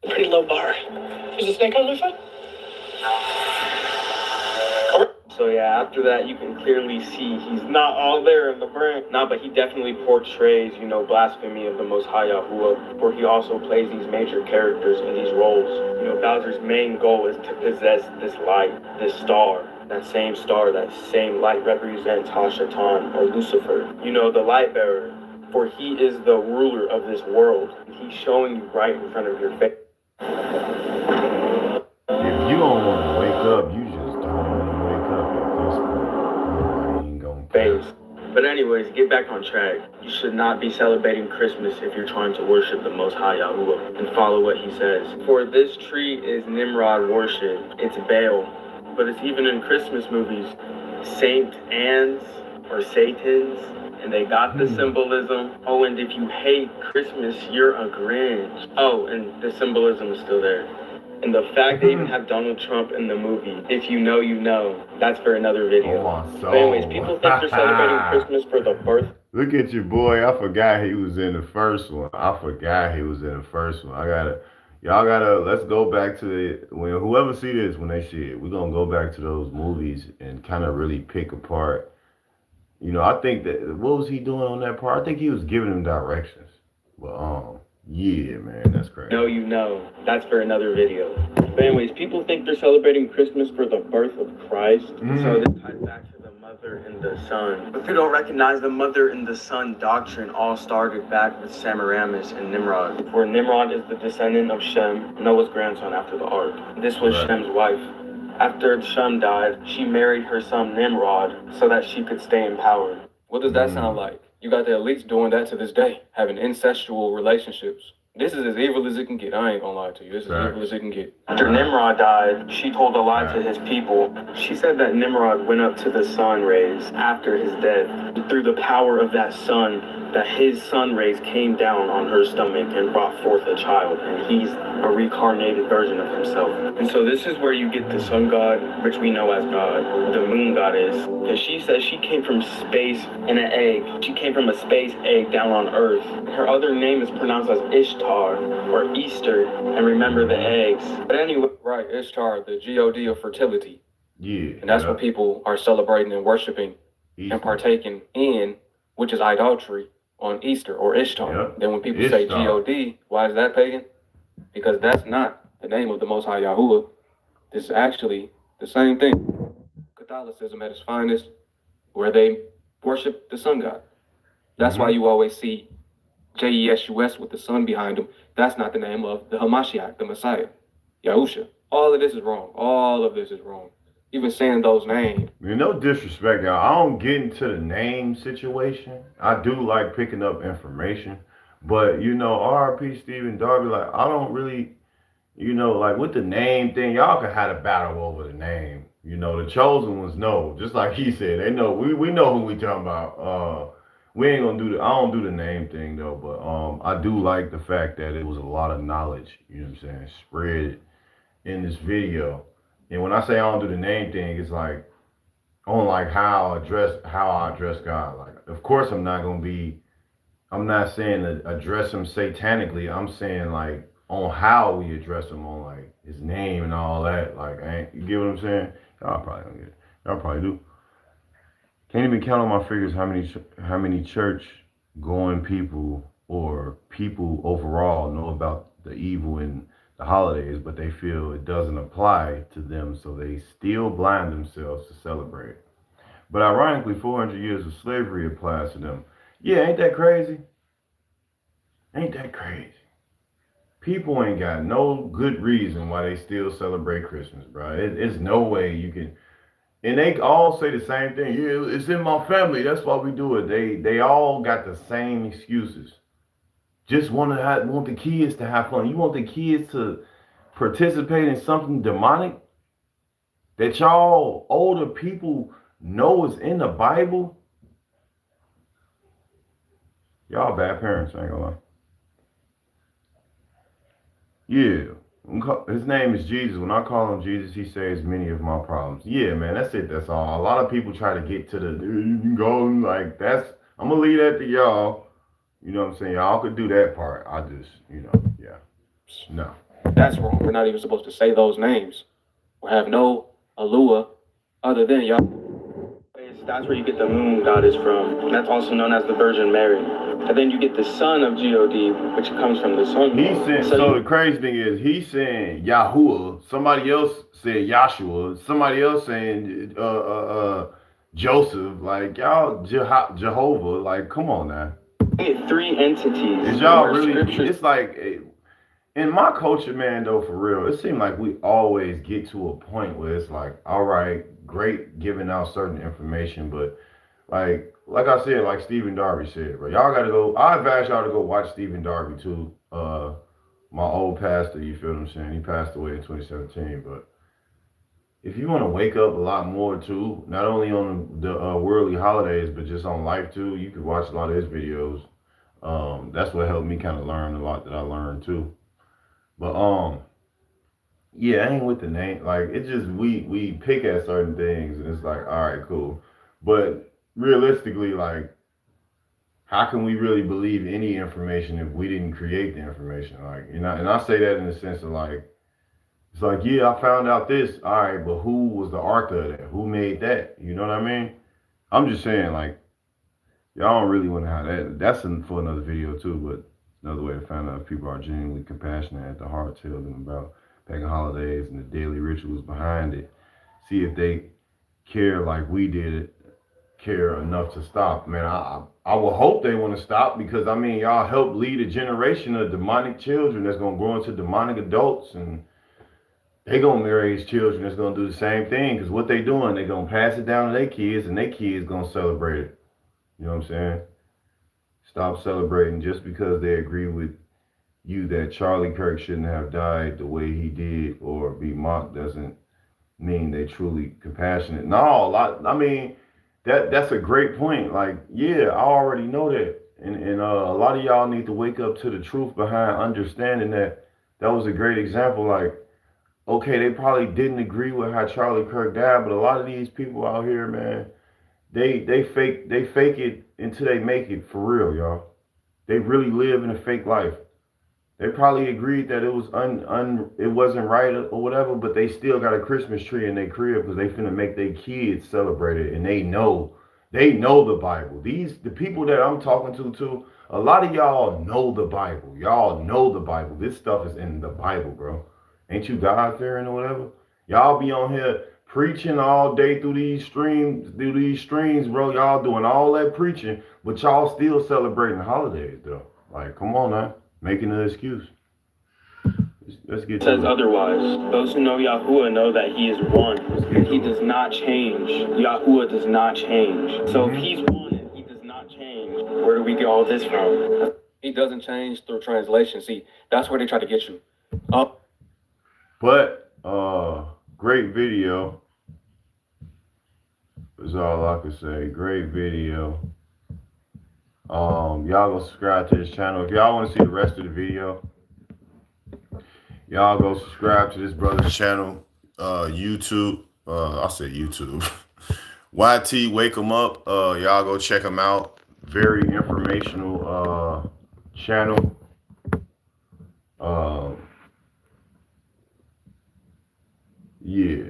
A pretty low bar. Is the snake on Lufa? So yeah, after that, you can clearly see he's not all there in the brain. But he definitely portrays, blasphemy of the Most High Yahuwah, for he also plays these major characters in these roles. Bowser's main goal is to possess this light, this star. That same star, that same light represents Ha-Shatan or Lucifer. The light bearer, for he is the ruler of this world. He's showing you right in front of your face. If you don't want to wake up, you just don't want to wake up at this point. Nobody ain't gonna face. But anyways, get back on track. You should not be celebrating Christmas if you're trying to worship the Most High Yahuwah and follow what he says. For this tree is Nimrod worship. It's Baal. But it's even in Christmas movies, Saint Anne's or Satan's, and they got the symbolism. Oh, and if you hate Christmas, you're a Grinch. Oh, and the symbolism is still there. And the fact they even have Donald Trump in the movie, if you know, you know, that's for another video. Oh my soul. But anyways, people think they're celebrating Christmas for the birth. Look at your boy. I forgot he was in the first one. Y'all gotta, let's go back to whoever see this when they see it, we're gonna go back to those movies and kind of really pick apart. You know, I think that, what was he doing on that part? I think he was giving them directions. But, yeah, man, that's crazy. No, you know, that's for another video. But anyways, people think they're celebrating Christmas for the birth of Christ. So this ties back to the mother and the son. If you don't recognize, the mother and the son doctrine all started back with Semiramis and Nimrod. Where Nimrod is the descendant of Shem, Noah's grandson after the ark. This was Shem's wife. After Shem died, she married her son Nimrod so that she could stay in power. What does that sound like? You got the elites doing that to this day, having incestual relationships. This is as evil as it can get. I ain't gonna lie to you. This is as evil as it can get. After Nimrod died, she told a lie to his people. She said that Nimrod went up to the sun rays after his death. Through the power of that sun, that his sun rays came down on her stomach and brought forth a child. And he's a reincarnated version of himself. And so this is where you get the sun god, which we know as God, the moon goddess. And she says she came from space in an egg. She came from a space egg down on Earth. Her other name is pronounced as Ishtar or Easter, and remember the eggs. But anyway, right, Ishtar, the God of fertility. Yeah. And that's what people are celebrating and worshiping and partaking in, which is idolatry on Easter or Ishtar. Yep. Then when people say God, why is that pagan? Because that's not the name of the Most High Yahuwah. This is actually the same thing. Catholicism at its finest, where they worship the sun god. That's why you always see Jesus with the sun behind him. That's not the name of the Hamashiach, the Messiah, Yahusha. All of this is wrong. All of this is wrong. Even saying those names. No disrespect, y'all. I don't get into the name situation. I do like picking up information. But, you know, RP Stephen Darby, like, I don't really, you know, like with the name thing, y'all can have a battle over the name. You know, the chosen ones know. Just like he said, they know. We know who we talking about. We ain't gonna do I don't do the name thing though, but I do like the fact that it was a lot of knowledge, you know what I'm saying, spread in this video. And when I say I don't do the name thing, it's like on like how I address God. Like, of course I'm not saying to address him satanically. I'm saying like on how we address him, on like his name and all that. Like, you get what I'm saying? Y'all probably don't get it. Y'all probably do. Can't even count on my fingers how many church going people or people overall know about the evil in the holidays, but they feel it doesn't apply to them, so they still blind themselves to celebrate. But ironically, 400 years of slavery applies to them. Yeah, ain't that crazy? Ain't that crazy? People ain't got no good reason why they still celebrate Christmas, bro. It's no way you can. And they all say the same thing. Yeah, it's in my family. That's why we do it. They all got the same excuses. Just want the kids to have fun. You want the kids to participate in something demonic that y'all older people know is in the Bible? Y'all bad parents, I ain't gonna lie. Yeah. His name is Jesus. When I call him Jesus, he saves many of my problems. Yeah, man, that's it. That's all. A lot of people try to get to the, you can go, like, I'm going to leave that to y'all. You know what I'm saying? Y'all could do that part. I just, you know, yeah. No. That's wrong. We're not even supposed to say those names. We have no Alua other than y'all. That's where you get the moon goddess from. That's also known as the Virgin Mary. And then you get the son of God, which comes from the sun. So the crazy thing is, he's saying Yahuwah. Somebody else said Yahshua. Somebody else saying Joseph. Like, y'all Jehovah. Like, come on now. You get three entities. Is y'all really? It's like in my culture, man. Though, for real, it seems like we always get to a point where it's like, all right, great giving out certain information, but like I said, like Stephen Darby said, bro, y'all gotta go. I advise y'all to go watch Stephen Darby too. My old pastor, you feel what I'm saying? He passed away in 2017, but if you want to wake up a lot more too, not only on the worldly holidays, but just on life too, you could watch a lot of his videos. That's what helped me kind of learn a lot that I learned too. But yeah, I ain't with the name. Like it just we pick at certain things, and it's like, all right, cool. But realistically, like, how can we really believe any information if we didn't create the information? Like, you know, and I say that in the sense of like, it's like, yeah, I found out this, all right, but who was the author of that? Who made that? You know what I mean? I'm just saying, like, y'all don't really want to have that. That's for another video too, but another way to find out if people are genuinely compassionate at the heart, tell them about pagan holidays and the daily rituals behind it. See if they care like we did, care enough to stop. Man, I will hope they want to stop because I mean y'all help lead a generation of demonic children that's gonna grow into demonic adults and they gonna marry these children that's gonna do the same thing because what they doing, they gonna pass it down to their kids and their kids gonna celebrate it. You know what I'm saying? Stop celebrating just because they agree with you that Charlie Kirk shouldn't have died the way he did or be mocked doesn't mean they truly compassionate. No, I mean that's a great point. Like, yeah, I already know that. And a lot of y'all need to wake up to the truth behind understanding that that was a great example. Like, okay, they probably didn't agree with how Charlie Kirk died, but a lot of these people out here, man, they fake it until they make it for real, y'all. They really live in a fake life. They probably agreed that it was it wasn't right or whatever, but they still got a Christmas tree in their crib because they finna make their kids celebrate it, and they know the Bible. The people that I'm talking to, a lot of y'all know the Bible. Y'all know the Bible. This stuff is in the Bible, bro. Ain't you God fearing or whatever? Y'all be on here preaching all day through these streams, bro. Y'all doing all that preaching, but y'all still celebrating holidays, though. Like, come on now, making an excuse. Let's get to it. Says otherwise. Those who know Yahuwah know that he is one, and he does not change. Yahuwah does not change. So if he's one and he does not change, where do we get all this from? He doesn't change through translation. See, that's where they try to get you. But great video is all I can say. Great video. Y'all go subscribe to this channel. If y'all want to see the rest of the video, y'all go subscribe to this brother's channel. YouTube. I said YouTube. YT Wake 'em Up. Y'all go check him out. Very informational channel. Yeah.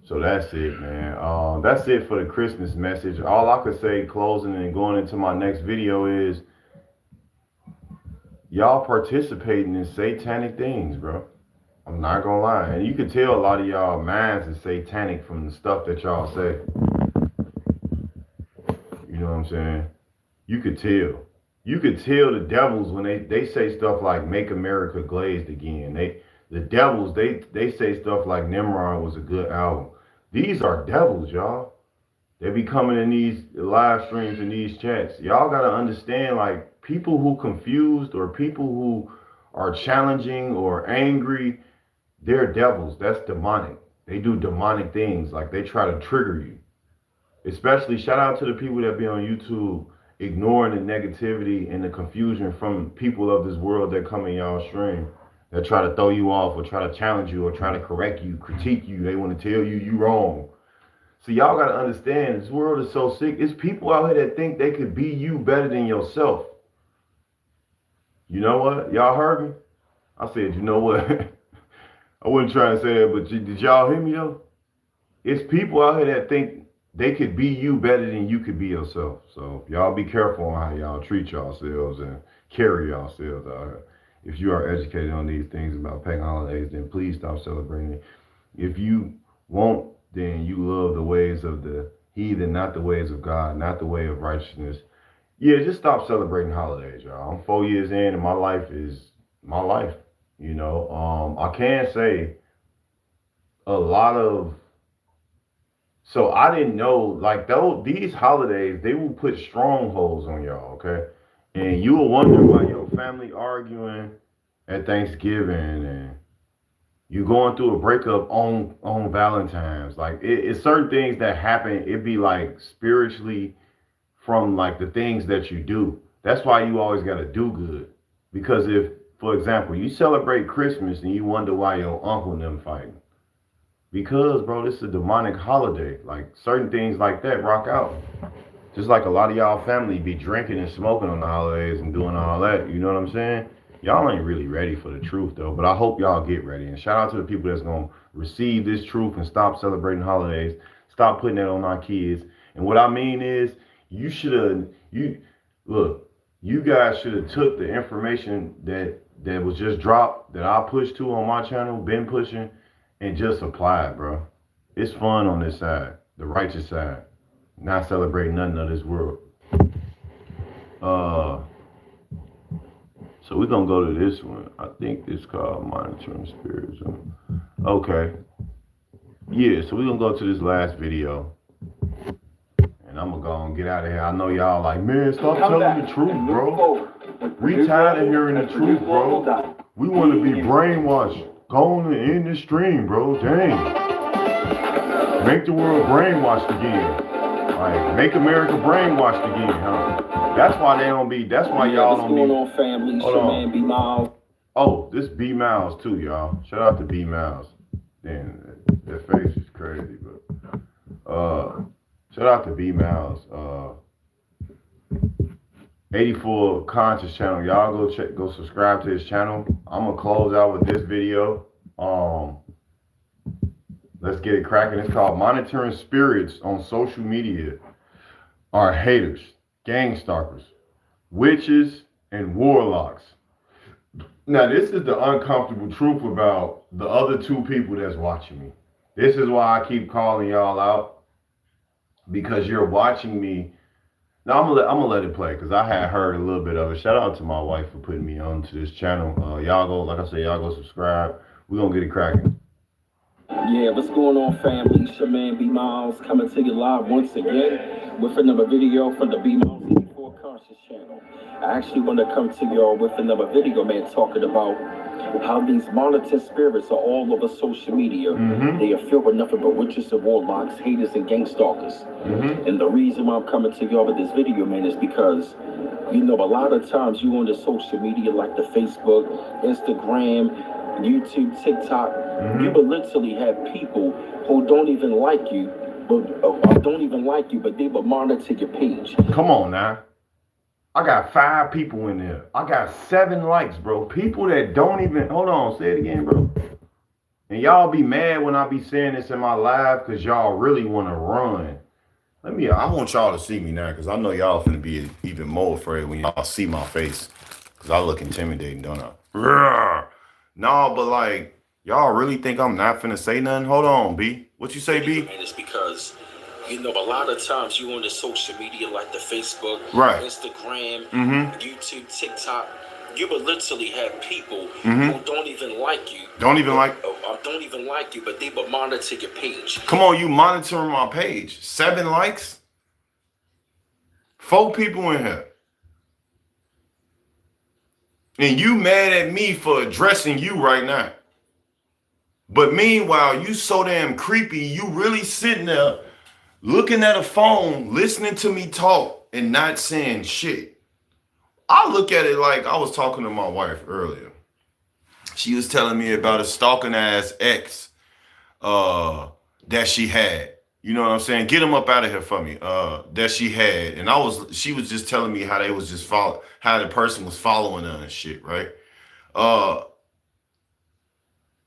So that's it, man. That's it for the Christmas message. All I could say closing and going into my next video is y'all participating in satanic things, bro. I'm not gonna lie. And you can tell a lot of y'all minds is satanic from the stuff that y'all say. You know what I'm saying? You could tell. You could tell the devils when they say stuff like make America glazed again. The devils, they say stuff like Nimrod was a good album. These are devils, y'all. They be coming in these live streams and these chats. Y'all gotta understand, like, people who confused or people who are challenging or angry, they're devils. That's demonic. They do demonic things. Like, they try to trigger you. Especially, shout out to the people that be on YouTube ignoring the negativity and the confusion from people of this world that come in y'all stream. That try to throw you off or try to challenge you or try to correct you, critique you. They want to tell you wrong. So y'all got to understand, this world is so sick. It's people out here that think they could be you better than yourself. You know what? Y'all heard me? I said, you know what? I wasn't trying to say that, but did y'all hear me though? It's people out here that think they could be you better than you could be yourself. So y'all be careful on how y'all treat yourselves and carry yourselves out here. If you are educated on these things about pagan holidays, then please stop celebrating it. If you won't, then you love the ways of the heathen, not the ways of God, not the way of righteousness. Yeah, just stop celebrating holidays, y'all. I'm 4 years in and my life is my life. You know, I can say a lot of, so I didn't know, like, these holidays, they will put strongholds on y'all, okay? And you will wonder why your family arguing at Thanksgiving and you going through a breakup on Valentine's. Like, it's certain things that happen. It be like spiritually from like the things that you do. That's why you always got to do good. Because if For example, you celebrate Christmas and you wonder why your uncle and them fighting. Because, bro, this is a demonic holiday. Like, certain things like that rock out. Just like a lot of y'all family be drinking and smoking on the holidays and doing all that. You know what I'm saying? Y'all ain't really ready for the truth, though. But I hope y'all get ready. And shout out to the people that's going to receive this truth and stop celebrating holidays. Stop putting that on our kids. And what I mean is, you guys should have took the information that was just dropped, that I pushed to on my channel, been pushing, and just applied, bro. It's fun on this side, the righteous side. Not celebrating nothing of this world. So we're gonna go to this one. I think it's called Monitoring Spirits. Okay. Yeah, so we're gonna go to this last video. And I'm gonna go and get out of here. I know y'all like, man, stop telling the truth, bro. We tired of hearing the truth, bro. We want to be brainwashed. Go on and end the stream, bro. Dang. Make the world brainwashed again. Like, make America brainwashed again, huh? That's why they don't be, that's why y'all don't be. What's going on, family? It's your man, B Miles. Oh, this B Miles too, y'all. Shout out to B Miles. Damn, that face is crazy, but shout out to B Miles. 84 Conscious channel. Y'all go subscribe to his channel. I'm gonna close out with this video. Let's get it cracking. It's called Monitoring Spirits on Social Media Are Haters, Gang Stalkers, Witches, and Warlocks. Now, this is the uncomfortable truth about the other two people that's watching me. This is why I keep calling y'all out, because you're watching me. Now, I'm gonna let it play, because I had heard a little bit of it. Shout out to my wife for putting me on to this channel. Y'all go, like I said, y'all go subscribe. We're gonna get it cracking. Yeah, what's going on, family? It's your man, B Miles, coming to you live once again with another video from the B Miles 84 Conscious channel. I actually want to come to y'all with another video, man, talking about how these monitoring spirits are all over social media. Mm-hmm. They are filled with nothing but witches and warlocks, haters, and gang stalkers. Mm-hmm. And the reason why I'm coming to y'all with this video, man, is because, you know, a lot of times you on the social media like the Facebook, Instagram, YouTube, TikTok, you will literally have people who don't even like you, but they will monitor your page. Come on now. I got 5 people in there. I got 7 likes, bro. People that don't even, hold on, say it again, bro. And y'all be mad when I be saying this in my live because y'all really want to run. I want y'all to see me now, because I know y'all finna be even more afraid when y'all see my face, because I look intimidating, don't I? No, but like, y'all really think I'm not finna say nothing? Hold on, B. What you say, B? It's because, you know, a lot of times you on the social media like the Facebook, right, Instagram, YouTube, TikTok, you will literally have people who don't even like you. Don't even like you, but they will monitor your page. Come on, you monitoring my page. 7 likes? 4 people in here. And you mad at me for addressing you right now. But meanwhile, you so damn creepy, you really sitting there looking at a phone, listening to me talk and not saying shit. I look at it like, I was talking to my wife earlier. She was telling me about a stalking ass ex that she had. You know what I'm saying? Get him up out of here for me. That she had. And she was just telling me how they was just how the person was following her and shit, right?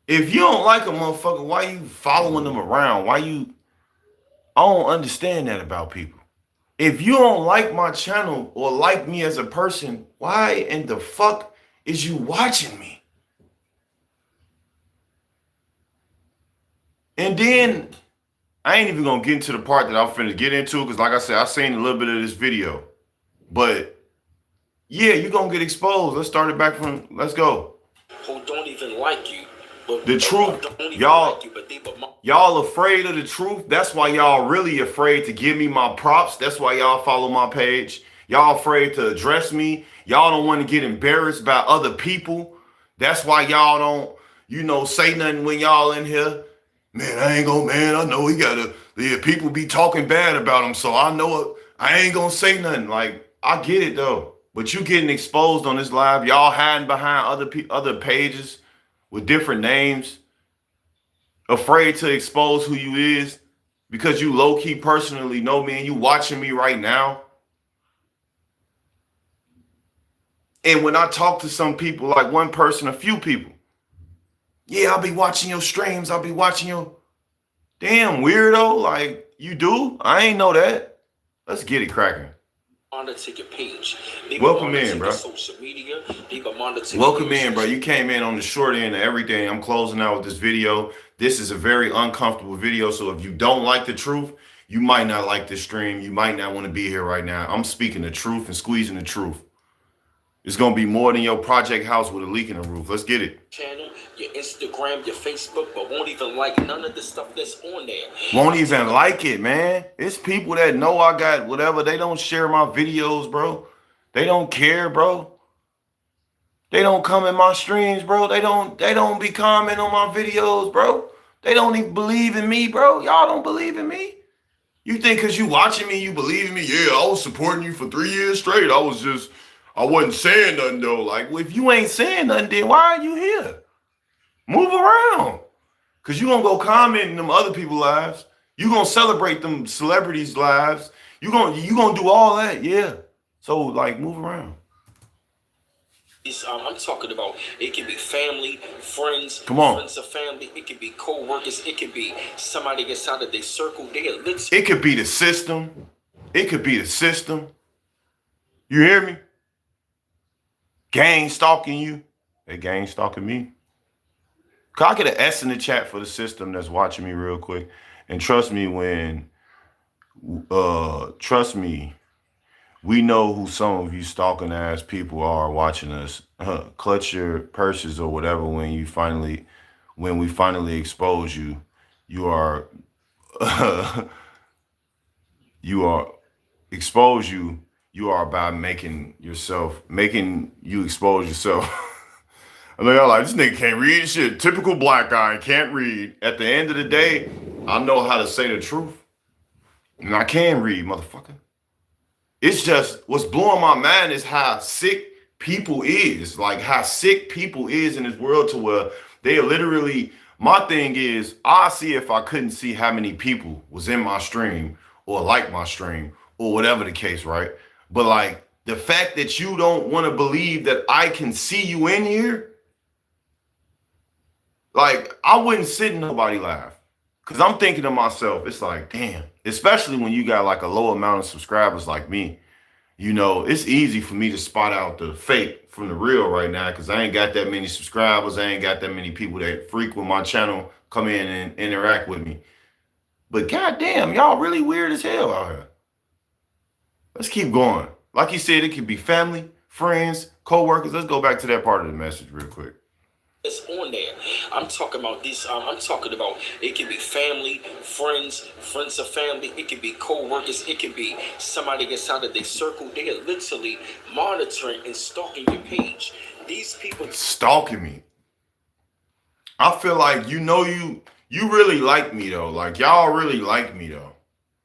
If you don't like a motherfucker, why you following them around? I don't understand that about people. If you don't like my channel or like me as a person, why in the fuck is you watching me? And then I ain't even gonna get into the part that I'm finna get into, because like I said, I seen a little bit of this video. But yeah, you gonna get exposed. Let's start it back from, let's go. Who don't even like you. The truth, y'all afraid of the truth. That's why y'all really afraid to give me my props. That's why y'all follow my page. Y'all afraid to address me. Y'all don't want to get embarrassed by other people. That's why y'all don't, say nothing when y'all in here. Man, I know people be talking bad about him, so I know it. I ain't gonna say nothing. Like, I get it though. But you getting exposed on this live. Y'all hiding behind other pages with different names, afraid to expose who you is because you low-key personally know me and you watching me right now. And when I talk to some people, like one person, a few people, yeah, I'll be watching your streams. I'll be watching your damn weirdo. Like, you do? I ain't know that. Let's get it cracking. Monitor your page. Welcome in, bro. Social media. Welcome in, bro. You came in on the short end of everything. I'm closing out with this video. This is a very uncomfortable video. So if you don't like the truth, you might not like this stream. You might not want to be here right now. I'm speaking the truth and squeezing the truth. It's going to be more than your project house with a leak in the roof. Let's get it. Channel, your Instagram, your Facebook, but won't even like none of the stuff that's on there. Won't even like it, man. It's people that know I got whatever. They don't share my videos, bro. They don't care, bro. They don't come in my streams, bro. They don't be commenting on my videos, bro. They don't even believe in me, bro. Y'all don't believe in me. You think because you watching me, you believe in me? Yeah, I was supporting you for 3 years straight. I wasn't saying nothing though. Like, well, if you ain't saying nothing, then why are you here? Move around. Cause you gonna go comment in them other people's lives. You gonna celebrate them celebrities' lives. You gonna do all that, yeah. So like, move around. I'm talking about, it can be family, friends, Come on. Friends of family. It can be co-workers. It can be somebody gets out of their circle. It could be the system. It could be the system. You hear me? Gang stalking you. They gang stalking me. Can I get an S in the chat for the system that's watching me real quick? And trust me we know who some of you stalking ass people are watching us. Clutch your purses or whatever when we finally expose you. You are about making you expose yourself. I know y'all like, this nigga can't read shit. Typical black guy, can't read. At the end of the day, I know how to say the truth. And I can read, motherfucker. It's just, what's blowing my mind is how sick people is. Like, how sick people is in this world to where they are literally, my thing is, I see if I couldn't see how many people was in my stream or like my stream or whatever the case, right? But like, the fact that you don't want to believe that I can see you in here, like, I wouldn't sit in nobody live. Because I'm thinking to myself, it's like, damn, especially when you got like a low amount of subscribers like me, you know, it's easy for me to spot out the fake from the real right now because I ain't got that many subscribers. I ain't got that many people that frequent my channel, come in and interact with me. But goddamn, y'all really weird as hell out here. Let's keep going. Like you said, it could be family, friends, co-workers. Let's go back to that part of the message real quick. It's on there. I'm talking about this. I'm talking about, it can be family, friends of family. It can be co-workers. It can be somebody gets out of their circle. They are literally monitoring and stalking your page. These people stalking me. I feel like you really like me though. Like, y'all really like me though.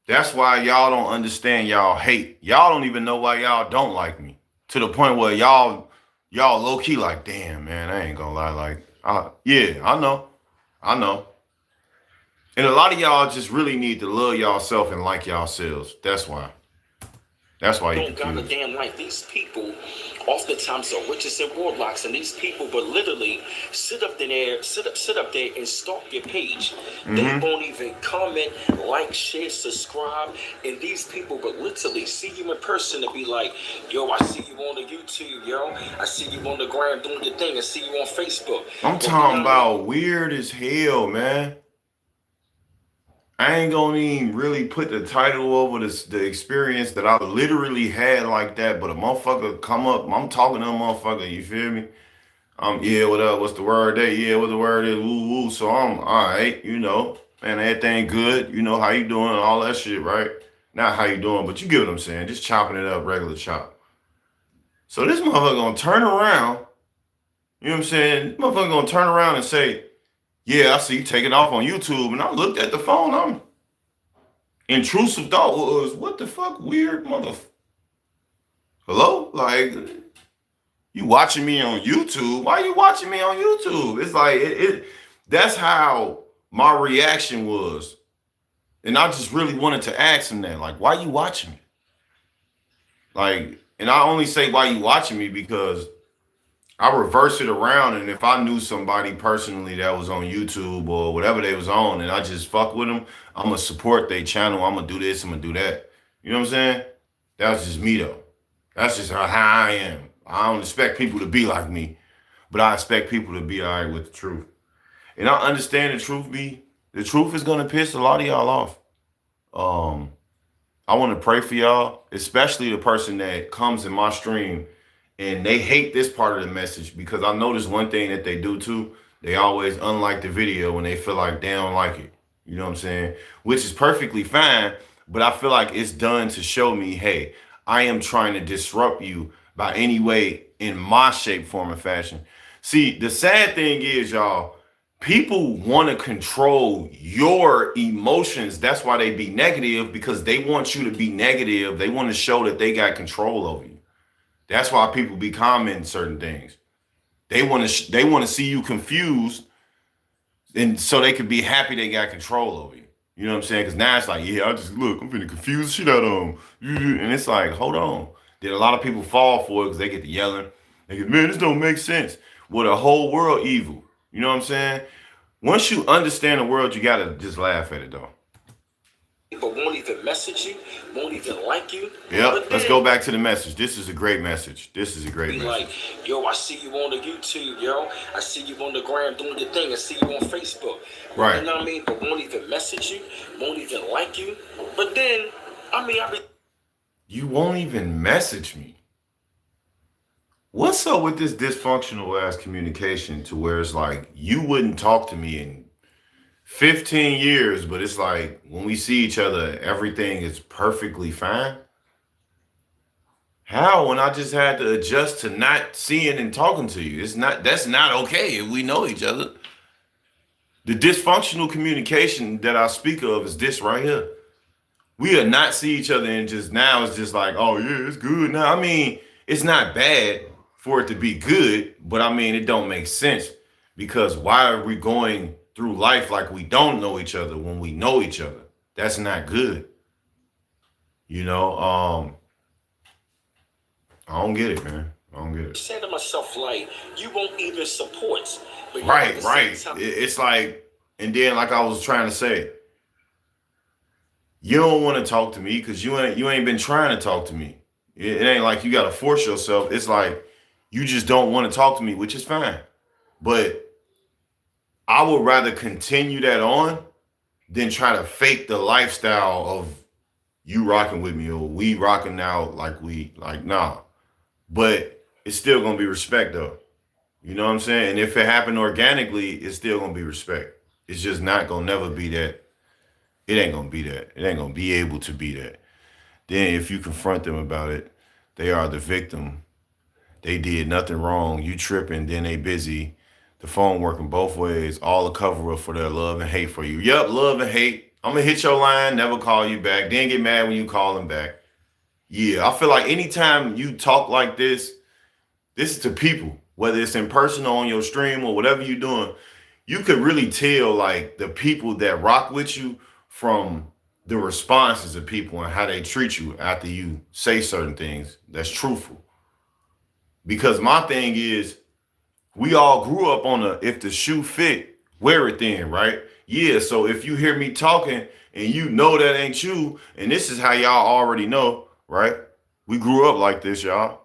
That's why y'all don't understand y'all hate. Y'all don't even know why y'all don't like me. To the point where y'all low-key like, damn, man, I ain't gonna lie. Like, yeah, I know. And a lot of y'all just really need to love y'allself and like y'allselves. That's why you don't got a damn like these people. Oftentimes are witches and warlocks, and these people but literally sit up there and stalk your page. Mm-hmm. They won't even comment, like, share, subscribe, and these people but literally see you in person and be like, yo, I see you on the YouTube, yo. I see you on the gram doing your thing. I see you on Facebook. I'm talking about weird as hell, man. I ain't gonna even really put the title over the experience that I literally had like that, but a motherfucker come up, I'm talking to a motherfucker, you feel me? Yeah, what up? What's the word there? Yeah, what the word is? Woo, woo. So I'm all right, you know, and everything good, you know, how you doing, all that shit, right? Not how you doing, but you get what I'm saying, just chopping it up, regular chop. So this motherfucker gonna turn around, you know what I'm saying? This motherfucker gonna turn around and say, yeah, I see you taking off on YouTube. And I looked at the phone. Intrusive thought was, what the fuck, weird motherfucker. Hello? Like, you watching me on YouTube? Why are you watching me on YouTube? It's like, that's how my reaction was. And I just really wanted to ask him that. Like, why you watching me? Like, and I only say why you watching me because I reverse it around, and if I knew somebody personally that was on YouTube or whatever they was on, and I just fuck with them, I'm gonna support their channel. I'm gonna do this. I'm gonna do that. You know what I'm saying? That's just me though. That's just how I am. I don't expect people to be like me, but I expect people to be all right with the truth. And I understand the truth is gonna piss a lot of y'all off. I want to pray for y'all, especially the person that comes in my stream and they hate this part of the message, because I notice one thing that they do too. They always unlike the video when they feel like they don't like it. You know what I'm saying? Which is perfectly fine, but I feel like it's done to show me, hey, I am trying to disrupt you by any way in my shape, form, and fashion. See, the sad thing is, y'all, people want to control your emotions. That's why they be negative, because they want you to be negative. They want to show that they got control over you. That's why people be commenting certain things. They want to see you confused, and so they could be happy they got control over you. You know what I'm saying? Because now it's like, yeah, I'm finna confuse the shit out of them. And it's like, hold on. Did a lot of people fall for it because they get to yelling? They get, man, this don't make sense. Well, the whole world evil. You know what I'm saying? Once you understand the world, you gotta just laugh at it though. But won't even message you, won't even like you. Yep, let's go back to the message. This is a great message. This is a great message. Like, yo, I see you on the YouTube, yo. I see you on the gram doing your thing. I see you on Facebook. Right. You know what I mean? But won't even message you, won't even like you. But then, you won't even message me. What's up with this dysfunctional ass communication to where it's like you wouldn't talk to me in 15 years, but it's like when we see each other, everything is perfectly fine? How, when I just had to adjust to not seeing and talking to you? That's not okay if we know each other. The dysfunctional communication that I speak of is this right here. We'll not see each other and just now it's just like, oh yeah, it's good now. I mean, it's not bad for it to be good, but I mean, it don't make sense, because why are we going through life like we don't know each other when we know each other? That's not good. You know, I don't get it, man. I don't get it. I say to myself, like, you won't even support. But right. It's like, and then like I was trying to say, you don't want to talk to me because you ain't been trying to talk to me. It ain't like you got to force yourself. It's like you just don't want to talk to me, which is fine. But I would rather continue that on than try to fake the lifestyle of you rocking with me or we rocking out nah. But it's still going to be respect though. You know what I'm saying? And if it happened organically, it's still going to be respect. It's just not going to never be that. It ain't going to be that. It ain't going to be able to be that. Then if you confront them about it, they are the victim. They did nothing wrong. You tripping, then they busy. The phone working both ways. All a cover up for their love and hate for you. Yep, love and hate. I'm going to hit your line, never call you back. Then get mad when you call them back. Yeah, I feel like anytime you talk like this is to people, whether it's in person or on your stream or whatever you're doing, you could really tell like the people that rock with you from the responses of people and how they treat you after you say certain things that's truthful. Because my thing is, we all grew up on if the shoe fit, wear it then, right? Yeah, so if you hear me talking and you know that ain't you, and this is how y'all already know, right? We grew up like this, y'all.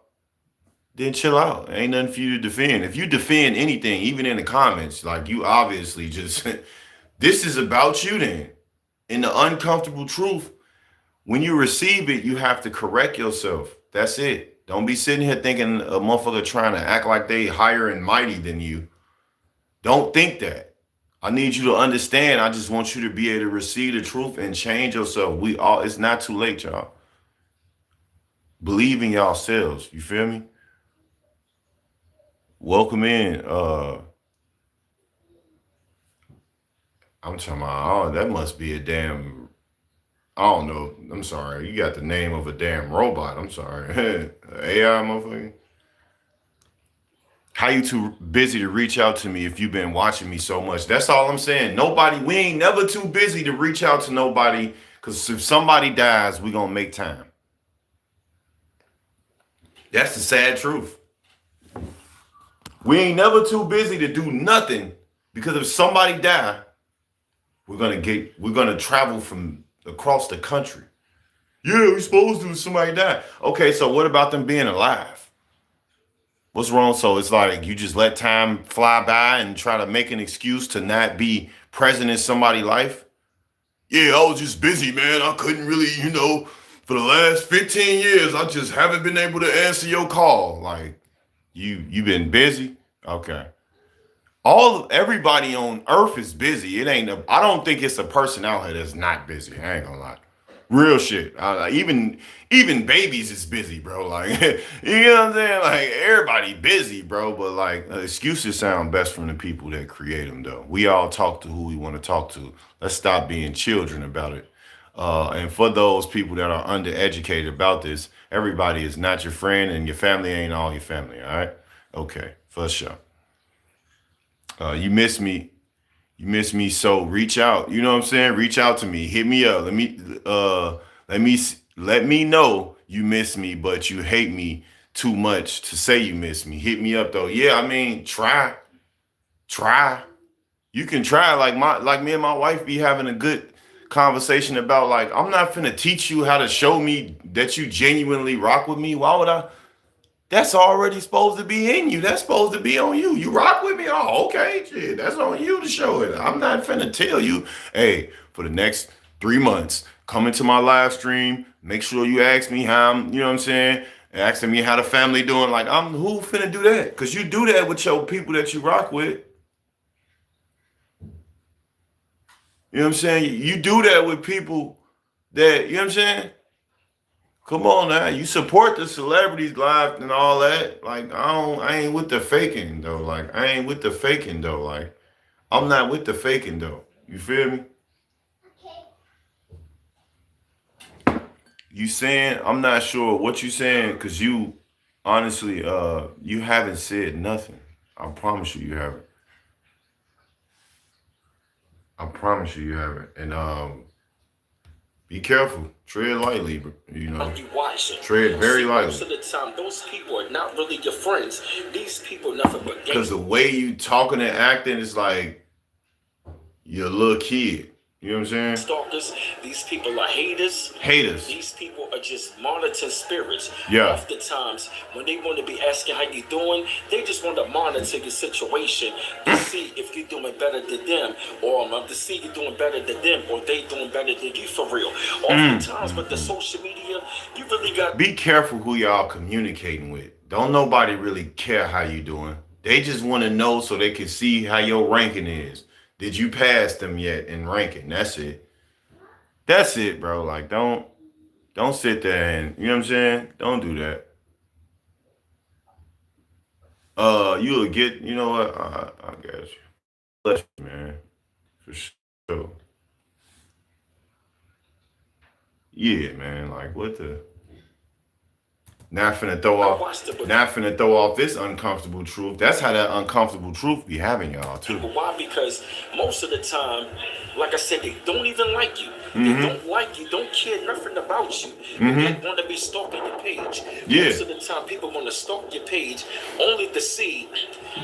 Then chill out. Ain't nothing for you to defend. If you defend anything, even in the comments, like you obviously just, this is about you then. In the uncomfortable truth, when you receive it, you have to correct yourself. That's it. Don't be sitting here thinking a motherfucker trying to act like they higher and mighty than you. Don't think that. I need you to understand. I just want you to be able to receive the truth and change yourself. It's not too late, y'all. Believe in yourselves. You feel me? Welcome in. I'm talking about, that must be a damn I don't know. I'm sorry. You got the name of a damn robot. I'm sorry. AI motherfucker. How you too busy to reach out to me if you've been watching me so much? That's all I'm saying. We ain't never too busy to reach out to nobody, because if somebody dies, we gonna make time. That's the sad truth. We ain't never too busy to do nothing, because if somebody die, we're gonna travel from across the country. Yeah, we're supposed to if somebody die. Okay, so what about them being alive? What's wrong? So it's like you just let time fly by and try to make an excuse to not be present in somebody's life? Yeah, I was just busy, man. I couldn't really, for the last 15 years, I just haven't been able to answer your call. Like, you been busy? Okay. Everybody on earth is busy. I don't think it's a person out here that's not busy. I ain't gonna lie. Real shit. Even babies is busy, bro. Like, you know what I'm saying? Like, everybody busy, bro. But like, excuses sound best from the people that create them, though. We all talk to who we want to talk to. Let's stop being children about it. And for those people that are undereducated about this, everybody is not your friend, and your family ain't all your family. All right? Okay, for sure. You miss me. You miss me, so reach out. You know what I'm saying? Reach out to me. Hit me up. Let me know you miss me, but you hate me too much to say you miss me. Hit me up though. Yeah, I mean, try. You can try. Like me and my wife be having a good conversation about, like, I'm not finna teach you how to show me that you genuinely rock with me. Why would I? That's already supposed to be in you. That's supposed to be on you. You rock with me? Oh, okay. Shit, that's on you to show it. I'm not finna tell you, hey, for the next 3 months, come into my live stream. Make sure you ask me how I'm, you know what I'm saying? Asking me how the family doing. Like, who finna do that? Because you do that with your people that you rock with. You know what I'm saying? You do that with people that, you know what I'm saying? Come on now, you support the celebrities live and all that. Like, I ain't with the faking though. Like, I'm not with the faking though. You feel me? You saying, I'm not sure what you saying, because you honestly, you haven't said nothing. I promise you haven't. I promise you haven't. And be careful. Tread lightly, tread very lightly. Most of the time, those people are not really your friends. These people are nothing but because the way you talking and acting is like you're a little kid. You know what I'm saying? Stalkers. These people are haters. These people are just monitoring spirits. Yeah. Oftentimes, when they want to be asking how you doing, they just want to monitor your situation to see if you're doing better than them, or to see you doing better than them, or they doing better than you for real. Oftentimes, with the social media, you really got. Be careful who y'all communicating with. Don't nobody really care how you doing. They just want to know so they can see how your ranking is. Did you pass them yet in ranking? That's it. That's it, bro. Like, don't sit there and, you know what I'm saying? Don't do that. You'll get, you know what? I got you. Bless you, man. For sure. Yeah, man. Like, what the? Not finna throw off this uncomfortable truth. That's how that uncomfortable truth be having y'all too. Why? Because most of the time, like I said, they don't even like you. Mm-hmm. They don't like you, don't care nothing about you. Mm-hmm. They want to be stalking your page. Yeah. Most of the time, people want to stalk your page only to see,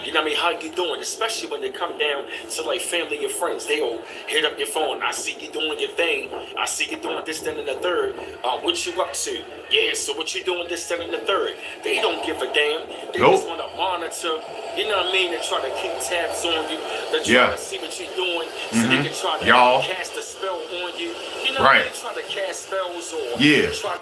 you know what I mean, how you doing, especially when they come down to like family and friends. They'll hit up your phone. I see you doing your thing. I see you doing this, that, and the third. What you up to? Yeah, so what you doing this, that, and the third? They don't give a damn. They just want to monitor, you know what I mean? They try to keep tabs on you. They try to see what you're doing so they can try to cast a spell on you. You know, they try to cast spells or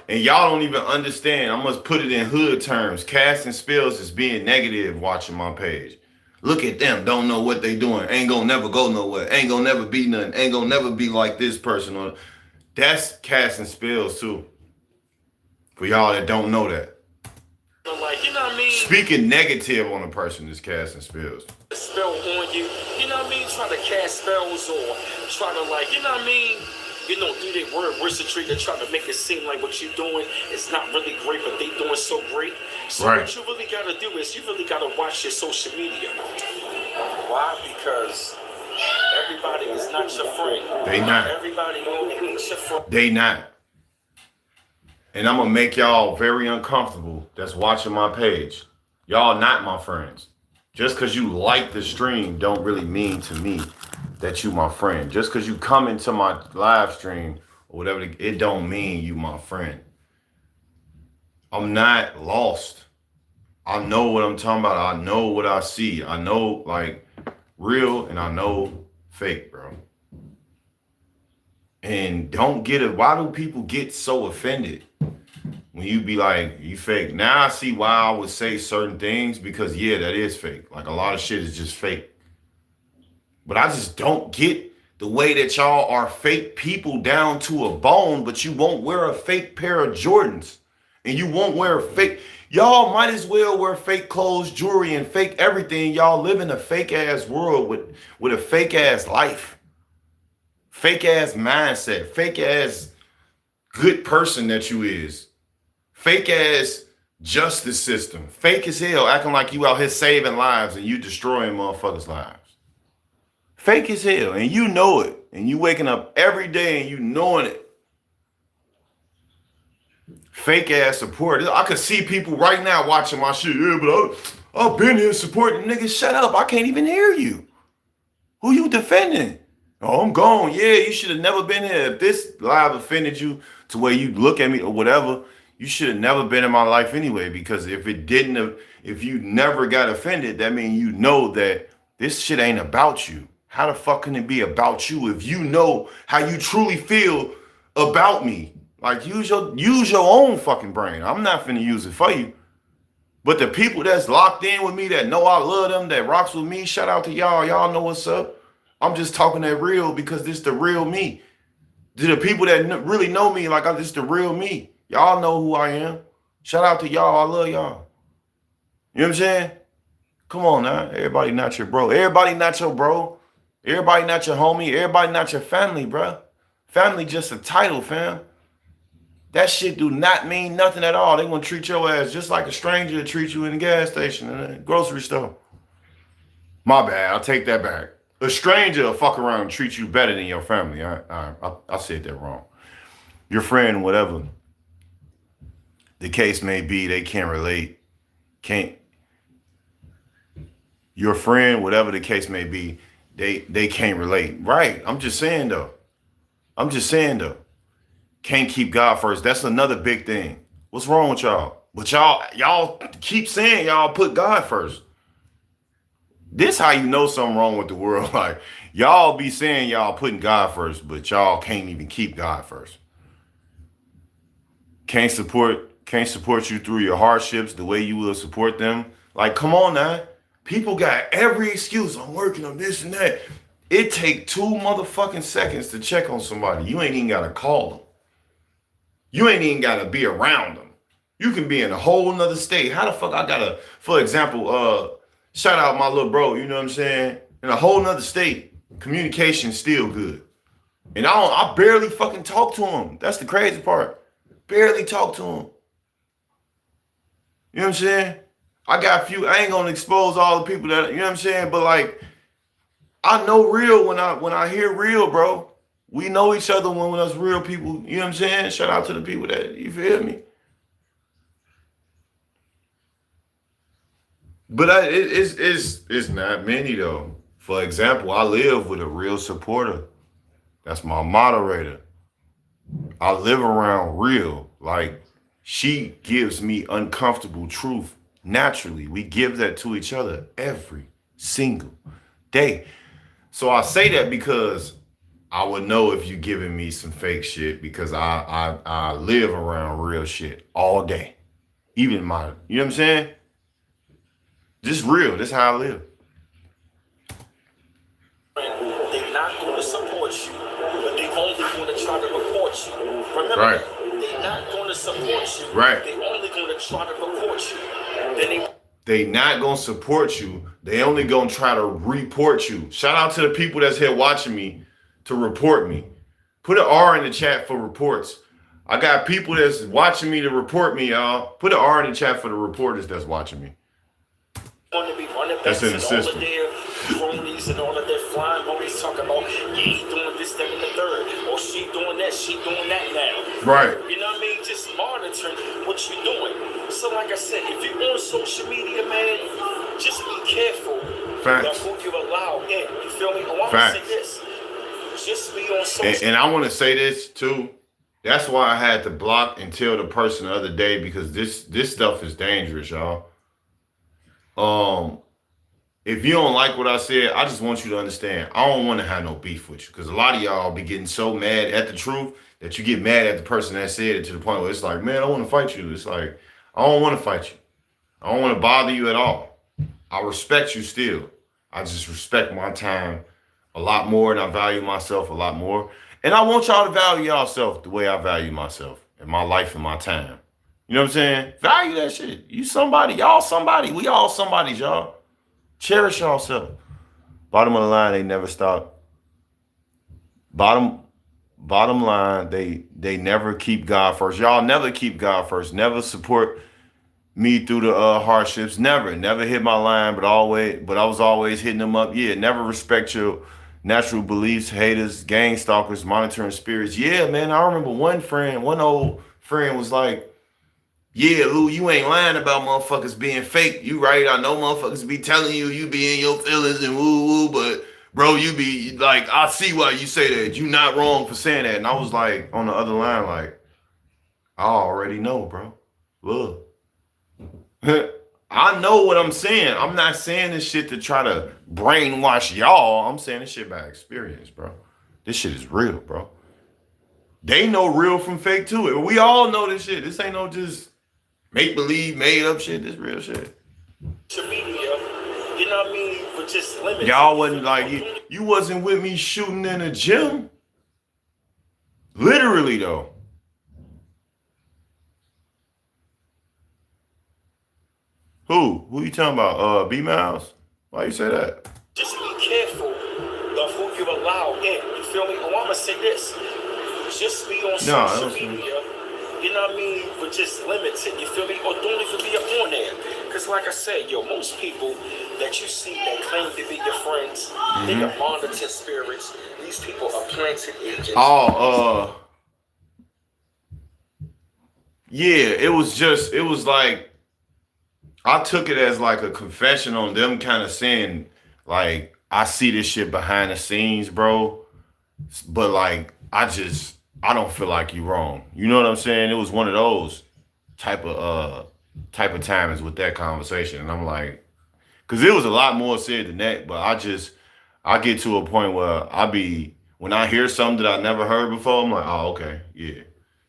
and y'all don't even understand. I must put it in hood terms. Casting spells is being negative watching my page. Look at them, don't know what they doing. Ain't gonna never go nowhere. Ain't gonna never be nothing. Ain't gonna never be like this person. That's casting spells too. For y'all that don't know that. Like, you know what I mean? Speaking negative on a person is casting spells. Spell on you, you know what I mean? Try to cast spells or try to, like, you know what I mean? You know, do their wordistry to try to make it seem like what you're doing is not really great, but they doing so great. So what you really got to do is you really got to watch your social media. Why? Because everybody is not your friend. They not. Everybody know they ain't your friend. They not. And I'm gonna make y'all very uncomfortable that's watching my page. Y'all not my friends. Just because you like the stream don't really mean to me that you my friend. Just because you come into my live stream or whatever, it don't mean you my friend. I'm not lost. I know what I'm talking about. I know what I see. I know like real and I know fake, bro. And don't get it. Why do people get so offended when you be like, you fake? Now I see why I would say certain things, because yeah, that is fake. Like a lot of shit is just fake. But I just don't get the way that y'all are fake people down to a bone, but you won't wear a fake pair of Jordans. And you won't wear a fake. Y'all might as well wear fake clothes, jewelry, and fake everything. Y'all live in a fake ass world with a fake ass life. Fake ass mindset, fake ass good person that you is, fake ass justice system, fake as hell, acting like you out here saving lives and you destroying motherfuckers' lives. Fake as hell, and you know it, and you waking up every day and you knowing it. Fake ass support. I could see people right now watching my shit. Yeah, but I've been here supporting. Niggas, shut up. I can't even hear you. Who you defending? Oh, I'm gone. Yeah, you should have never been here. If this live offended you to where you look at me or whatever, you should have never been in my life anyway. Because if you never got offended, that means you know that this shit ain't about you. How the fuck can it be about you if you know how you truly feel about me? Like use your own fucking brain. I'm not finna use it for you. But the people that's locked in with me, that know I love them, that rocks with me, shout out to y'all. Y'all know what's up. I'm just talking that real because this the real me. To the people that really know me, like this the real me. Y'all know who I am. Shout out to y'all. I love y'all. You know what I'm saying? Come on now. Everybody not your bro. Everybody not your bro. Everybody not your homie. Everybody not your family, bro. Family just a title, fam. That shit do not mean nothing at all. They gonna treat your ass just like a stranger to treat you in the gas station and a grocery store. My bad. I'll take that back. A stranger will fuck around and treat you better than your family. I said that wrong. Your friend, whatever the case may be, they can't relate. Your friend, whatever the case may be, they can't relate. Right. I'm just saying though. Can't keep God first. That's another big thing. What's wrong with y'all? But y'all keep saying y'all put God first. This how you know something wrong with the world. Like y'all be saying y'all putting God first, but y'all can't even keep God first. Can't support you through your hardships the way you will support them. Like, come on now. People got every excuse. I'm working on this and that. It take 2 motherfucking seconds to check on somebody. You ain't even gotta call them. You ain't even gotta be around them. You can be in a whole nother state. How the fuck I gotta, for example, shout out my little bro, you know what I'm saying? In a whole nother state, communication still good. And I barely fucking talk to him. That's the crazy part. Barely talk to him. You know what I'm saying? I got a few, I ain't gonna expose all the people that, you know what I'm saying? But like, I know real when I hear real, bro. We know each other when us real people, you know what I'm saying? Shout out to the people that, you feel me? But it's not many though. For example, I live with a real supporter. That's my moderator. I live around real. Like she gives me uncomfortable truth naturally. We give that to each other every single day. So I say that because I would know if you're giving me some fake shit because I live around real shit all day. Even my, you know what I'm saying? Just real. This is how I live. They're not going to support you, but they're only going to try to report you. Remember, right. They're not going to support you. Right. They're only going to try to report you. They not going to support you. They only going to try to report you. Shout out to the people that's here watching me to report me. Put an R in the chat for reports. I got people that's watching me to report me, y'all. Put an R in the chat for the reporters that's watching me. Want to be running That's in the backs and all system. of their cronies and all of their flying homies talking about, yeah, he doing this, that, and the third. Or she doing that, she doing that now. Right. You know what I mean? Just monitoring what you're doing. So like I said, if you're on social media, man, just be careful of who you allow in. You feel me? Oh, I'm going to say this. Just be on social And I want to say this too. That's why I had to block and tell the person the other day, because this stuff is dangerous, y'all. If you don't like what I said, I just want you to understand, I don't want to have no beef with you, because a lot of y'all be getting so mad at the truth that you get mad at the person that said it, to the point where it's like, man, I want to fight you. It's like, I don't want to fight you. I don't want to bother you at all. I respect you still. I just respect my time a lot more, and I value myself a lot more. And I want y'all to value yourself the way I value myself and my life and my time. You know what I'm saying? Value that shit. You somebody, y'all somebody. We all somebodies, y'all. Cherish yourself. Bottom of the line, they never stop. Bottom line, they never keep God first. Y'all never keep God first. Never support me through the hardships. Never hit my line, but I was always hitting them up. Yeah, never respect your natural beliefs, haters, gang stalkers, monitoring spirits. Yeah, man, I remember one old friend was like, yeah, Lou, you ain't lying about motherfuckers being fake. You right, I know motherfuckers be telling you be in your feelings and woo-woo, but bro, you be like, I see why you say that. You not wrong for saying that. And I was like, on the other line, like, I already know, bro. Look. I know what I'm saying. I'm not saying this shit to try to brainwash y'all. I'm saying this shit by experience, bro. This shit is real, bro. They know real from fake too. We all know this shit. This ain't no just make-believe, made-up shit. This real shit. media, you know what I mean? But just limit. Y'all wasn't like, you wasn't with me shooting in a gym. Literally, though. Who you talking about? B-Miles? Why you say that? Just be careful of who you allow in. You feel me? Oh, I'm gonna say this. Just be on social media. You know what I mean? But just limited. You feel me? Or don't even be up on there. Because like I said, most people that you see that claim to be your friends, they are monitored spirits. These people are planted agents. Yeah, it was like, I took it as like a confession on them kind of saying, like, I see this shit behind the scenes, bro. But like, I don't feel like you wrong. You know what I'm saying? It was one of those type of times with that conversation. And I'm like, because it was a lot more said than that, but I get to a point where when I hear something that I never heard before, I'm like, oh, okay, yeah.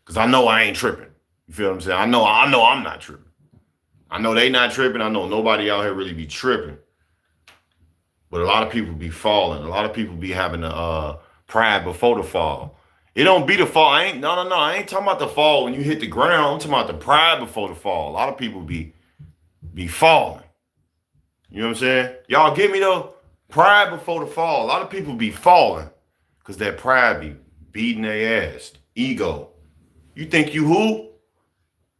Because I know I ain't tripping. You feel what I'm saying? I know I'm not tripping. I know they not tripping. I know nobody out here really be tripping. But a lot of people be falling. A lot of people be having the pride before the fall. It don't be the fall. I ain't talking about the fall when you hit the ground. I'm talking about the pride before the fall. A lot of people be falling. You know what I'm saying? Y'all get me though? Pride before the fall. A lot of people be falling because that pride be beating their ass. Ego. You think you who?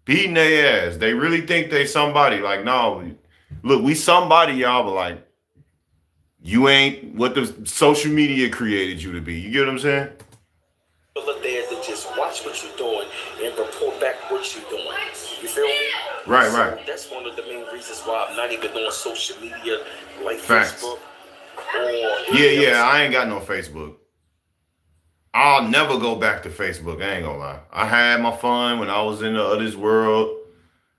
Beating their ass. They really think they somebody. Like, no, look, we somebody, y'all, but like, you ain't what the social media created you to be. You get what I'm saying? People are there to just watch what you're doing and report back what you're doing. You feel me? Right, so right. That's one of the main reasons why I'm not even on social media like Facts. Facebook. Yeah, I ain't got no Facebook. I'll never go back to Facebook. I ain't gonna lie. I had my fun when I was in the other world.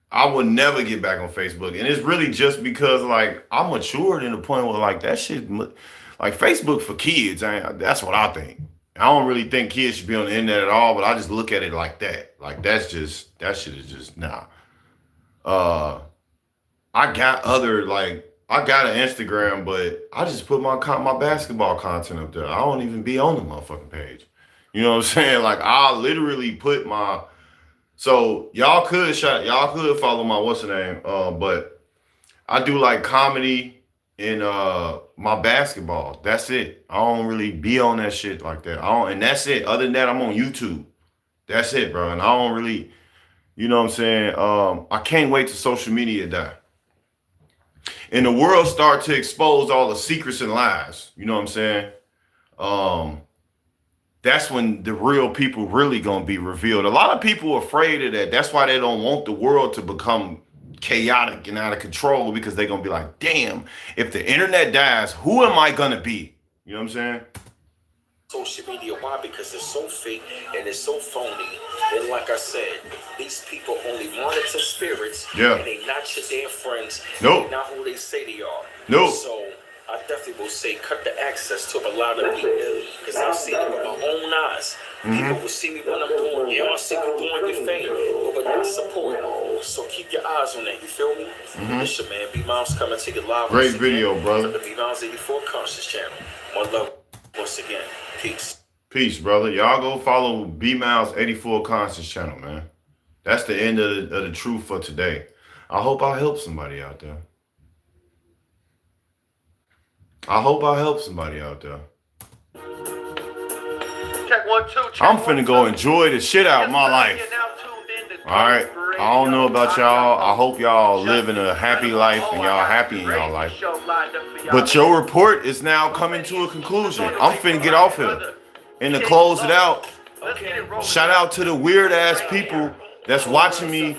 I would never get back on Facebook. And it's really just because, like, I matured in the point where, like, that shit, like, Facebook for kids, that's what I think. I don't really think kids should be on the internet at all, but I just look at it like that. Like, that shit is just, nah. I got an Instagram, but I just put my basketball content up there. I don't even be on the motherfucking page. You know what I'm saying? Like, I literally put so y'all could follow my what's the name, but I do like comedy and my basketball. That's it. I don't really be on that shit like that. And that's it. Other than that, I'm on YouTube. That's it, bro. And I don't really, you know what I'm saying? I can't wait till social media die. And the world start to expose all the secrets and lies. You know what I'm saying? That's when the real people really gonna be revealed. A lot of people are afraid of that. That's why they don't want the world to become chaotic and out of control, because they're gonna be like, damn, if the internet dies, who am I gonna be? You know what I'm saying? Social media, why? Because it's so fake and it's so phony. And like I said, these people only monitor spirits. Yeah. And they not your damn friends. Nope. They're not who they say they are. Nope. So I definitely will say cut the access to a lot of people, because I've seen it with my own eyes. People will see me when I'm doing, y'all see me doing your thing, but not support. So keep your eyes on that, you feel me? It's your man B-Miles coming to you live. Great video, brother. The B-Miles 84 Conscious channel. One love once again. Peace. Peace, brother. Y'all go follow B-Miles 84 Conscious channel, man. That's the end of the truth for today. I hope I help somebody out there. I hope I help somebody out there. Check 1 2. Check I'm 1 finna 2. go enjoy the shit out of my life. All right. I don't know about y'all. I hope y'all live in a happy life and y'all happy in y'all life. But your report is now coming to a conclusion. I'm finna get off here. And to close it out, shout out to the weird ass people that's watching me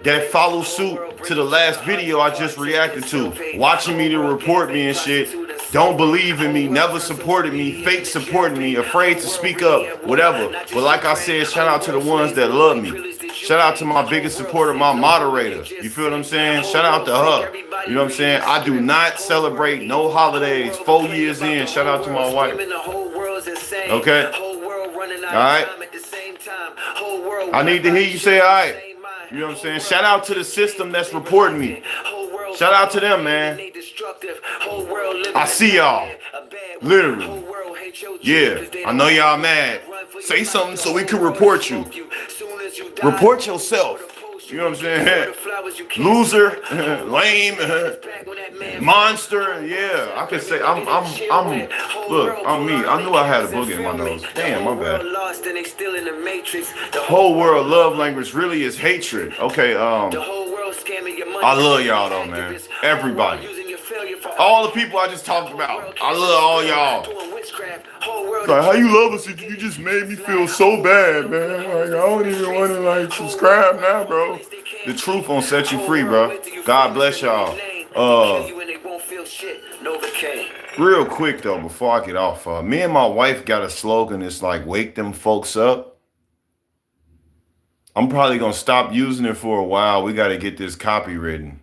that follow suit to the last video I just reacted to. Watching me to report me and shit. Don't believe in me, never supported me, fake supporting me, afraid to speak up, whatever. But like I said, shout out to the ones that love me. Shout out to my biggest supporter, my moderator. You feel what I'm saying? Shout out to her. You know what I'm saying? I do not celebrate no holidays. 4 years in, shout out to my wife. Okay? All right? I need to hear you say all right. You know what I'm saying? Shout out to the system that's reporting me. Shout out to them, man. I see y'all. Literally. Yeah, I know y'all mad. Say something so we can report you. Report yourself. You know what I'm saying? Loser, lame, monster. Yeah, I can say I'm look, I'm me. I knew I had a boogie in my nose. Damn, my bad. The whole world love language really is hatred. Okay, I love y'all though, man. Everybody. All the people I just talked about. I love all y'all. Like, how you love us? You just made me feel so bad, man. Like, I don't even want to, like, subscribe now, bro. The truth won't set you free, bro. God bless y'all. Real quick, though, before I get off, me and my wife got a slogan. It's like, wake them folks up. I'm probably going to stop using it for a while. We got to get this copywritten.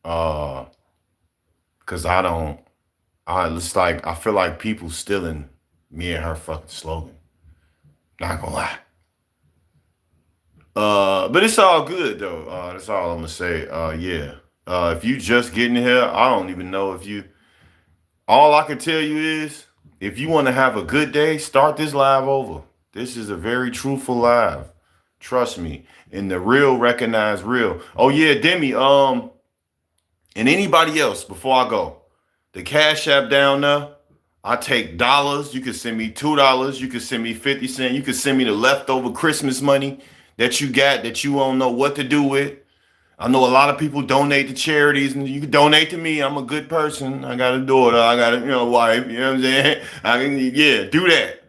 Because it's like, I feel like people stealing me and her fucking slogan. Not gonna lie. But it's all good though. That's all I'm gonna say. Yeah. If you just getting here, I don't even know if you. All I can tell you is, if you want to have a good day, start this live over. This is a very truthful live. Trust me. And the real recognize real. Oh yeah, Demi. And anybody else before I go. The Cash App down there. I take dollars. You can send me $2. You can send me 50 cents. You can send me the leftover Christmas money that you got that you don't know what to do with. I know a lot of people donate to charities, and you can donate to me. I'm a good person. I got a daughter. I got a wife. You know what I'm saying? Do that.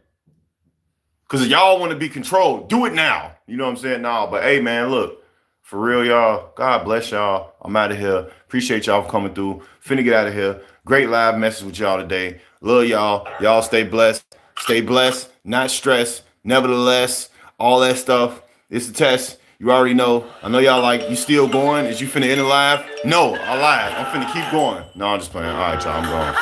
Because y'all want to be controlled. Do it now. You know what I'm saying? No, but hey, man, look. For real, y'all. God bless y'all. I'm out of here. Appreciate y'all for coming through. Finna get out of here. Great live message with y'all today. Love y'all. Y'all stay blessed. Stay blessed, not stressed. Nevertheless, all that stuff. It's a test. You already know. I know y'all like, you still going? Is you finna end the live? No, I lied. I'm finna keep going. No, I'm just playing. All right, y'all. I'm going.